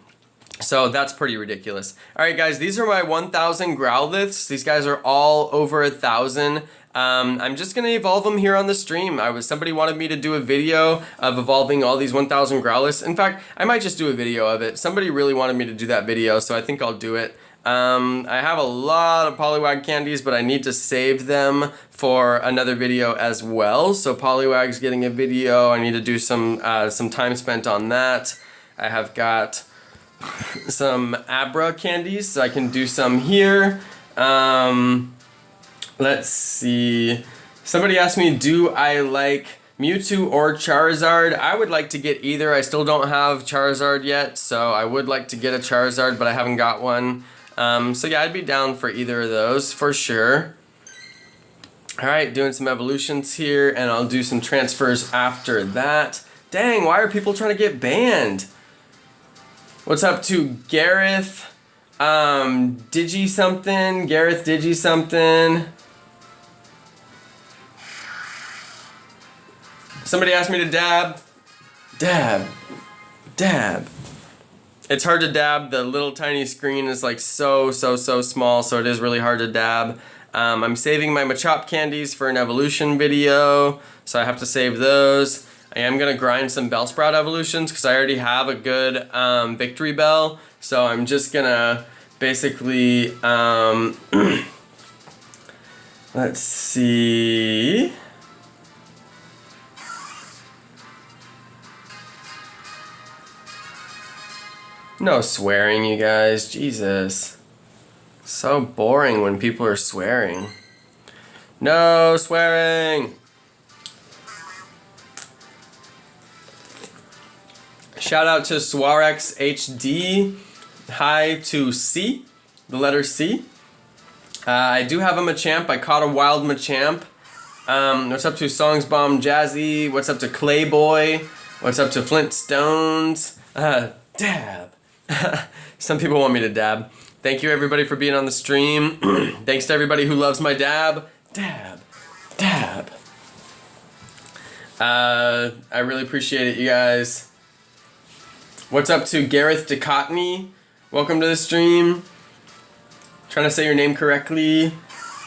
So that's pretty ridiculous. Alright guys, these are my 1,000 Growlithes. These guys are all over 1,000. I'm just going to evolve them here on the stream. Somebody wanted me to do a video of evolving all these 1,000 Growlithes. In fact, I might just do a video of it. Somebody really wanted me to do that video, so I think I'll do it. I have a lot of Poliwag candies, but I need to save them for another video as well. So Poliwag's getting a video. I need to do some time spent on that. I have got some Abra candies, so I can do some here. Let's see. Somebody asked me, do I like Mewtwo or Charizard? I would like to get either. I still don't have Charizard yet, so I would like to get a Charizard, but I haven't got one. So yeah, I'd be down for either of those for sure. Alright, doing some evolutions here, and I'll do some transfers after that. Dang, why are people trying to get banned? What's up to Gareth, Digi something, Gareth Digi something. Somebody asked me to dab. Dab. Dab. It's hard to dab. The little tiny screen is like so small, so it is really hard to dab. I'm saving my Machop candies for an evolution video, so I have to save those. I am going to grind some Bellsprout evolutions because I already have a good Victory Bell, so I'm just going to basically, let's see. No swearing, you guys. Jesus. So boring when people are swearing. No swearing! Shout out to Swarex HD. Hi to C, the letter C. I do have a Machamp. I caught a wild Machamp. What's up to Songs Bomb Jazzy? What's up to Clayboy? What's up to Flintstones? Dab. Some people want me to dab. Thank you everybody for being on the stream. Thanks to everybody who loves my dab. Dab. Dab. I really appreciate it, you guys. What's up to Gareth Ducatney? Welcome to the stream. Trying to say your name correctly.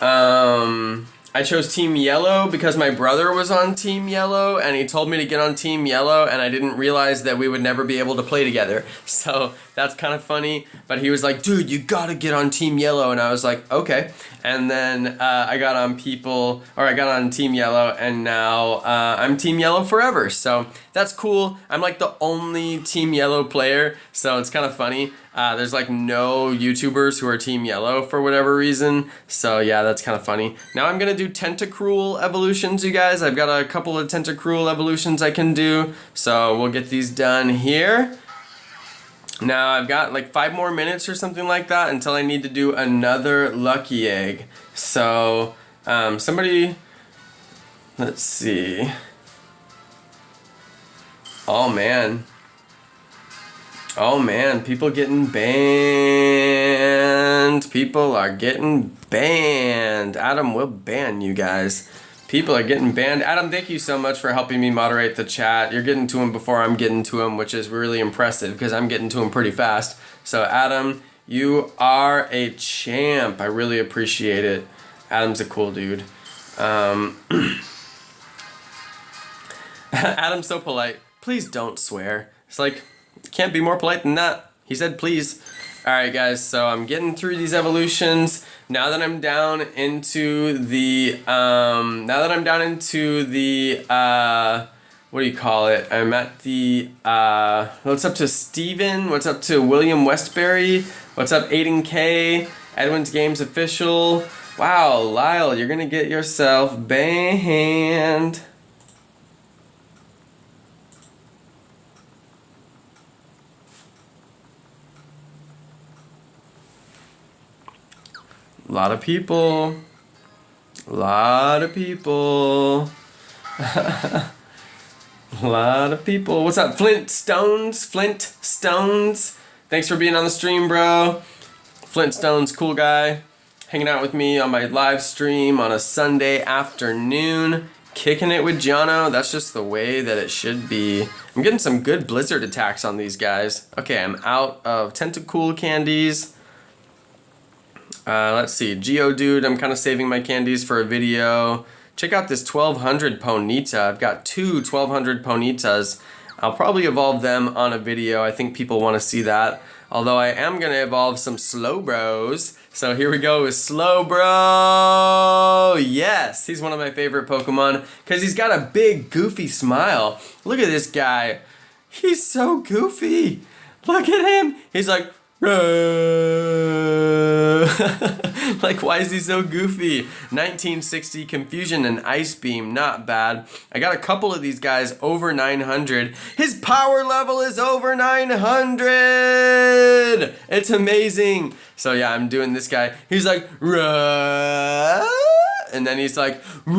I chose Team Yellow because my brother was on Team Yellow and he told me to get on Team Yellow and I didn't realize that we would never be able to play together. So that's kind of funny. But he was like, dude, you gotta get on Team Yellow. And I was like, okay. And then I got on Team Yellow and now I'm Team Yellow forever. So that's cool. I'm like the only Team Yellow player. So it's kind of funny. There's like no YouTubers who are Team Yellow for whatever reason. So yeah, that's kind of funny. Now I'm going to do Tentacruel evolutions, you guys. I've got a couple of Tentacruel evolutions I can do. So we'll get these done here. Now I've got like 5 more minutes or something like that until I need to do another Lucky Egg. So somebody, let's see. Oh man. Oh man, people getting banned. People are getting banned. Adam will ban you guys. People are getting banned. Adam, thank you so much for helping me moderate the chat. You're getting to him before I'm getting to him, which is really impressive because I'm getting to him pretty fast. So Adam, you are a champ. I really appreciate it. Adam's a cool dude. Adam's so polite. Please don't swear. It's like, can't be more polite than that. He said please. Alright guys, so I'm getting through these evolutions. Now that I'm down into the what do you call it? I'm at the what's up to Steven? What's up to William Westbury? What's up Aiden K? Edwin's Games Official. Wow, Lyle, you're gonna get yourself banned. A lot of people. A lot of people. A lot of people. What's up, Flintstones? Flintstones. Thanks for being on the stream, bro. Flintstones, cool guy. Hanging out with me on my live stream on a Sunday afternoon. Kicking it with Jonno. That's just the way that it should be. I'm getting some good blizzard attacks on these guys. Okay, I'm out of Tentacool candies. Let's see, Geodude, I'm kind of saving my candies for a video. Check out this 1200 Ponyta. I've got 2 1200 Ponytas. I'll probably evolve them on a video. I think people want to see that. Although I am going to evolve some Slowbros. So here we go with Slowbro. Yes, he's one of my favorite Pokemon because he's got a big goofy smile. Look at this guy. He's so goofy. Look at him. He's like, like, why is he so goofy? 1960 Confusion and Ice Beam, not bad. I got a couple of these guys over 900. His power level is over 900. It's amazing. So yeah, I'm doing this guy. He's like, and then he's like, freaking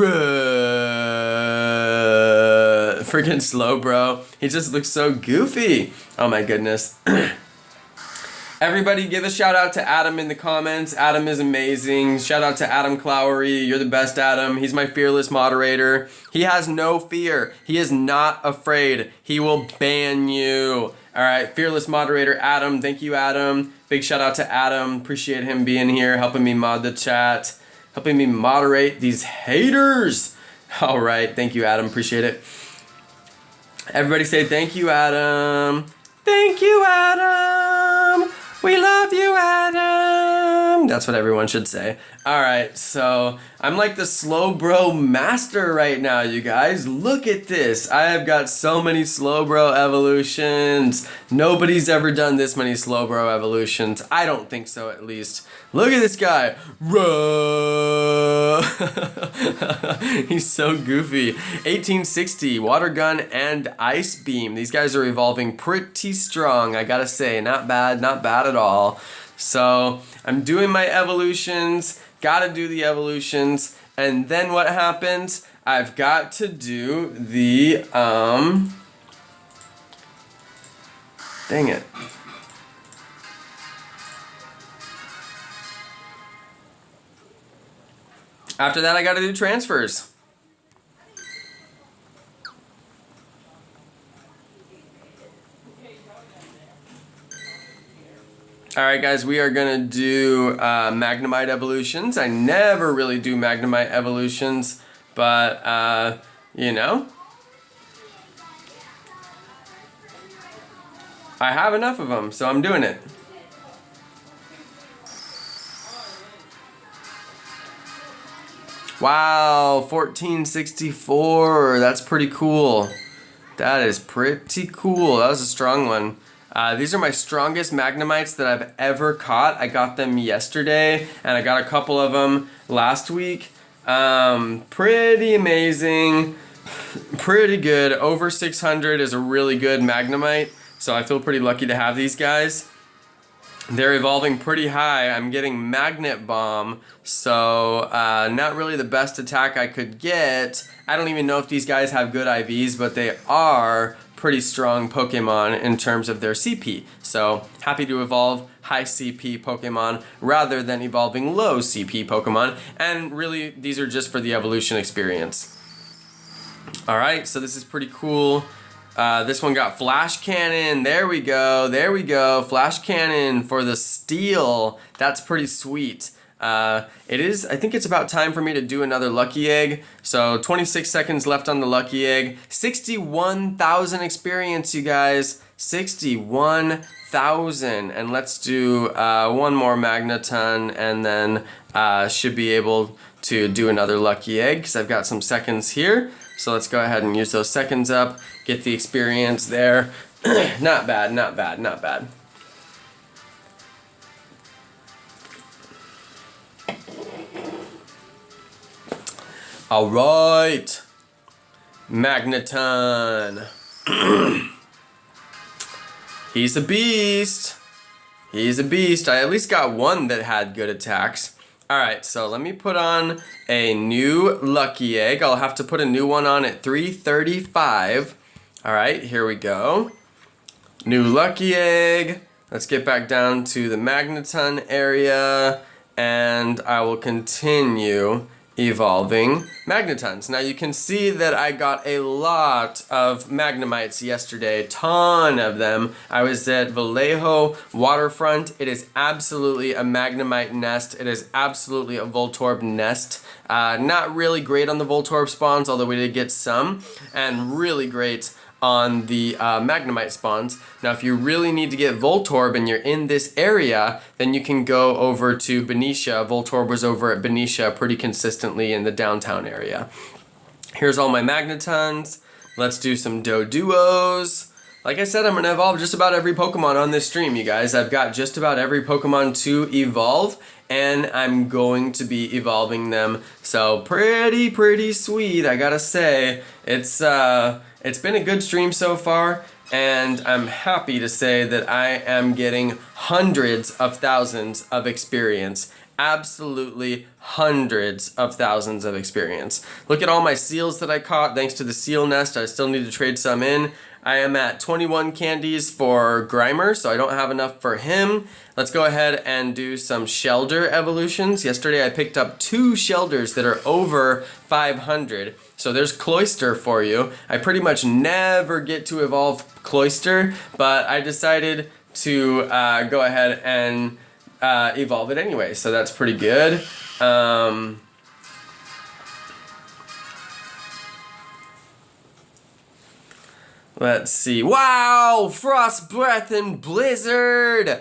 Slowbro. He just looks so goofy. Oh my goodness. Everybody give a shout out to Adam in the comments. Adam is amazing. Shout out to Adam Clowery. You're the best, Adam. He's my fearless moderator. He has no fear. He is not afraid. He will ban you. All right, fearless moderator Adam. Thank you, Adam. Big shout out to Adam. Appreciate him being here, helping me mod the chat, helping me moderate these haters. All right, thank you, Adam. Appreciate it. Everybody say thank you, Adam. Thank you, Adam. We love you, Adam. That's what everyone should say. All right, so I'm like the Slowbro master right now, you guys. Look at this. I have got so many Slowbro evolutions. Nobody's ever done this many Slowbro evolutions. I don't think so, at least. Look at this guy. He's so goofy. 1860, Water Gun and Ice Beam. These guys are evolving pretty strong, I gotta say. Not bad at all. So I'm doing my evolutions, gotta do the evolutions, and then what happens? I've got to do the, dang it. After that, I gotta do transfers. Alright guys, we are gonna do Magnemite evolutions. I never really do Magnemite evolutions, but you know, I have enough of them, so I'm doing it. Wow, 1464, that's pretty cool. That is pretty cool. That was a strong one. These are my strongest Magnemites that I've ever caught. I got them yesterday, and I got a couple of them last week. Pretty amazing, pretty good. Over 600 is a really good Magnemite, so I feel pretty lucky to have these guys. They're evolving pretty high. I'm getting Magnet Bomb, so not really the best attack I could get. I don't even know if these guys have good IVs, but they are pretty strong Pokemon in terms of their CP. So happy to evolve high CP Pokemon rather than evolving low CP Pokemon. And really, these are just for the evolution experience. Alright, so this is pretty cool. This one got Flash Cannon. There we go. There we go. Flash Cannon for the Steel. That's pretty sweet. It is, I think it's about time for me to do another Lucky Egg. So 26 seconds left on the Lucky Egg. 61,000 experience, you guys. 61,000. And let's do one more Magneton, and then should be able to do another Lucky Egg because I've got some seconds here. So let's go ahead and use those seconds up. Get the experience there. Not bad, not bad, not bad. All right, Magneton. He's a beast. He's a beast. I at least got one that had good attacks. All right, so let me put on a new Lucky Egg. I'll have to put a new one on at 335. All right, here we go. New Lucky Egg. Let's get back down to the Magneton area, and I will continue evolving Magnetons. Now you can see that I got a lot of Magnemites yesterday, ton of them. I was at Vallejo Waterfront. It is absolutely a Magnemite nest. It is absolutely a Voltorb nest. Not really great on the Voltorb spawns, although we did get some, and really great on the Magnemite spawns. Now if you really need to get Voltorb and you're in this area, then you can go over to Benicia. Voltorb was over at Benicia pretty consistently in the downtown area. Here's all my Magnetons. Let's do some Doduos. Like I said, I'm going to evolve just about every Pokemon on this stream, you guys. I've got just about every Pokemon to evolve, and I'm going to be evolving them. So pretty sweet, I gotta say. It's been a good stream so far, and I'm happy to say that I am getting hundreds of thousands of experience. Absolutely hundreds of thousands of experience. Look at all my seals that I caught thanks to the seal nest. I still need to trade some in. I am at 21 candies for Grimer, so I don't have enough for him. Let's go ahead and do some Shelder evolutions. Yesterday I picked up 2 Shelders that are over 500. So there's Cloyster for you. I pretty much never get to evolve Cloyster, but I decided to go ahead and evolve it anyway, so that's pretty good. Let's see. Wow! Frost Breath and Blizzard!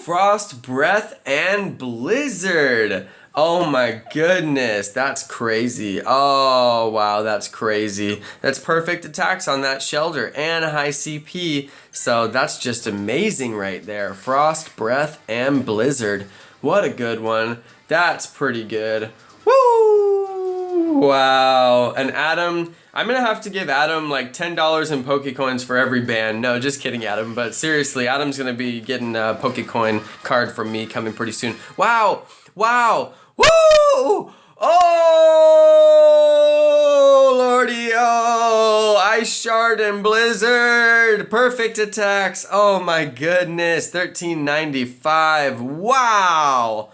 Frost, Breath, and Blizzard. Oh my goodness, that's crazy. Oh wow, that's crazy. That's perfect attacks on that Shelter and a high CP. So that's just amazing right there. Frost, Breath, and Blizzard. What a good one. That's pretty good. Woo! Wow. And Adam, I'm gonna have to give Adam like $10 in Pokecoins for every ban. No, just kidding, Adam. But seriously, Adam's gonna be getting a Pokecoin card from me coming pretty soon. Wow! Wow! Woo! Oh, Lordy, oh, Ice Shard and Blizzard. Perfect attacks. Oh my goodness, 1395. Wow.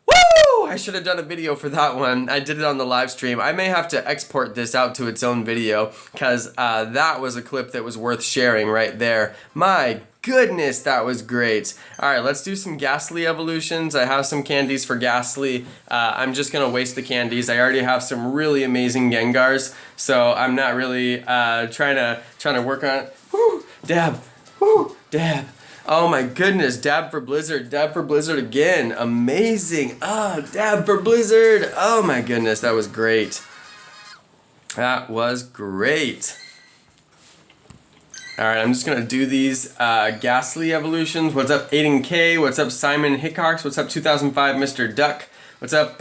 Woo! I should have done a video for that one. I did it on the live stream. I may have to export this out to its own video because that was a clip that was worth sharing right there. My goodness, that was great. Alright, let's do some Ghastly evolutions. I have some candies for Ghastly. I'm just going to waste the candies. I already have some really amazing Gengars, so I'm not really trying to work on it. Woo! Dab! Woo! Dab! Oh my goodness, dab for Blizzard again. Amazing. Dab for Blizzard. Oh my goodness, that was great. That was great. Alright, I'm just going to do these Ghastly evolutions. What's up, Aiden K? What's up, Simon Hickox? What's up, 2005 Mr. Duck? What's up,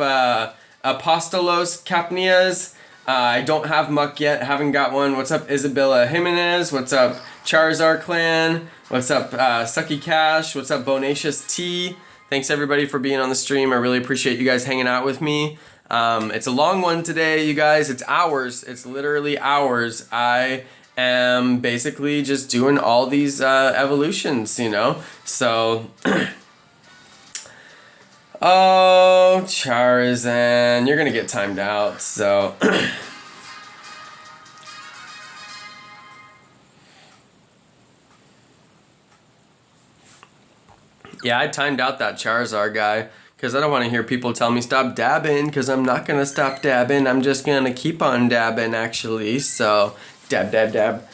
Apostolos Capnias? I don't have Muck yet, haven't got one. What's up, Isabella Jimenez? What's up, Charizard Clan? What's up, Sucky Cash? What's up, Bonacious T? Thanks everybody for being on the stream. I really appreciate you guys hanging out with me. It's a long one today, you guys. It's hours. It's literally hours. I am basically just doing all these evolutions, you know? So, oh, Charizard, you're gonna get timed out, so. Yeah, I timed out that Charizard guy because I don't want to hear people tell me stop dabbing, because I'm not going to stop dabbing. I'm just going to keep on dabbing, actually. So, dab, dab, dab.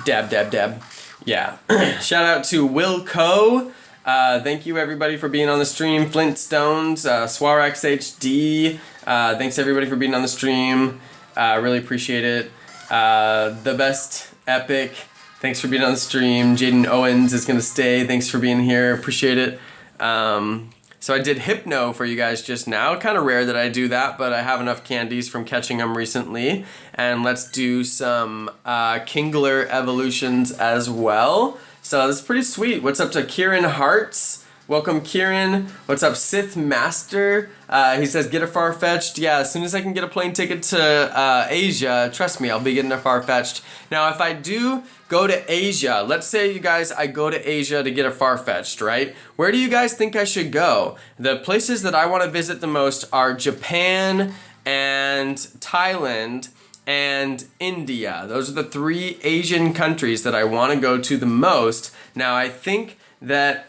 Dab, dab, dab. Yeah. Shout out to Will Co. Thank you, everybody, for being on the stream. Flintstones, Swarex HD. Thanks, everybody, for being on the stream. Really appreciate it. The Best Epic. Thanks for being on the stream. Jaden Owens is going to stay. Thanks for being here. Appreciate it. So I did Hypno for you guys just now. Kind of rare that I do that, but I have enough candies from catching them recently. And let's do some Kingler evolutions as well. So this is pretty sweet. What's up to Kieran Hearts? Welcome, Kieran. What's up, Sith Master? He says, get a Farfetch'd. Yeah, as soon as I can get a plane ticket to Asia, trust me, I'll be getting a Farfetch'd. Now, if I do go to Asia, let's say, you guys, I go to Asia to get a Farfetch'd, right? Where do you guys think I should go? The places that I want to visit the most are Japan and Thailand and India. Those are the 3 Asian countries that I want to go to the most. Now, I think that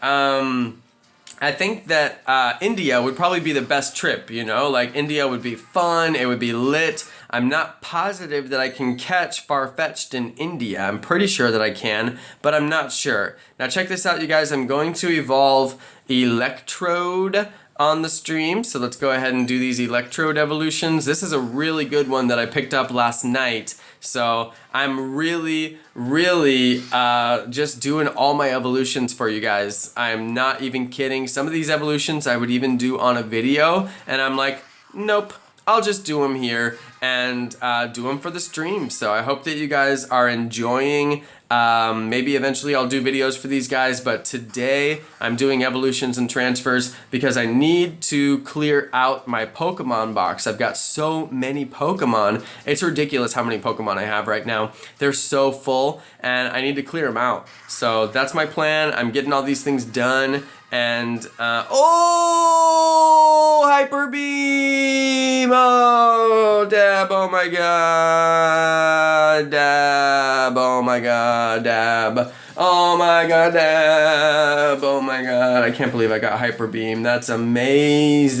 India would probably be the best trip, you know? Like, India would be fun, it would be lit. I'm not positive that I can catch Farfetch'd in India. I'm pretty sure that I can, but I'm not sure. Now check this out, you guys. I'm going to evolve Electrode on the stream, so let's go ahead and do these Electrode evolutions. This is a really good one that I picked up last night. So I'm really just doing all my evolutions for you guys. I'm not even kidding. Some of these evolutions I would even do on a video, and I'm like, nope, I'll just do them here and do them for the stream. So I hope that you guys are enjoying. Maybe eventually I'll do videos for these guys, but today I'm doing evolutions and transfers because I need to clear out my Pokemon box. I've got so many Pokemon. It's ridiculous how many Pokemon I have right now. They're so full and I need to clear them out. So that's my plan. I'm getting all these things done. And, oh, Hyper Beam! Oh, Dab, oh my god, Dab, oh my god, Dab, oh my god, Dab, oh my god, I can't believe I got Hyper Beam. That's amazing.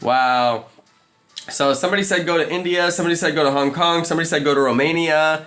Wow. So somebody said go to India, somebody said go to Hong Kong, somebody said go to Romania.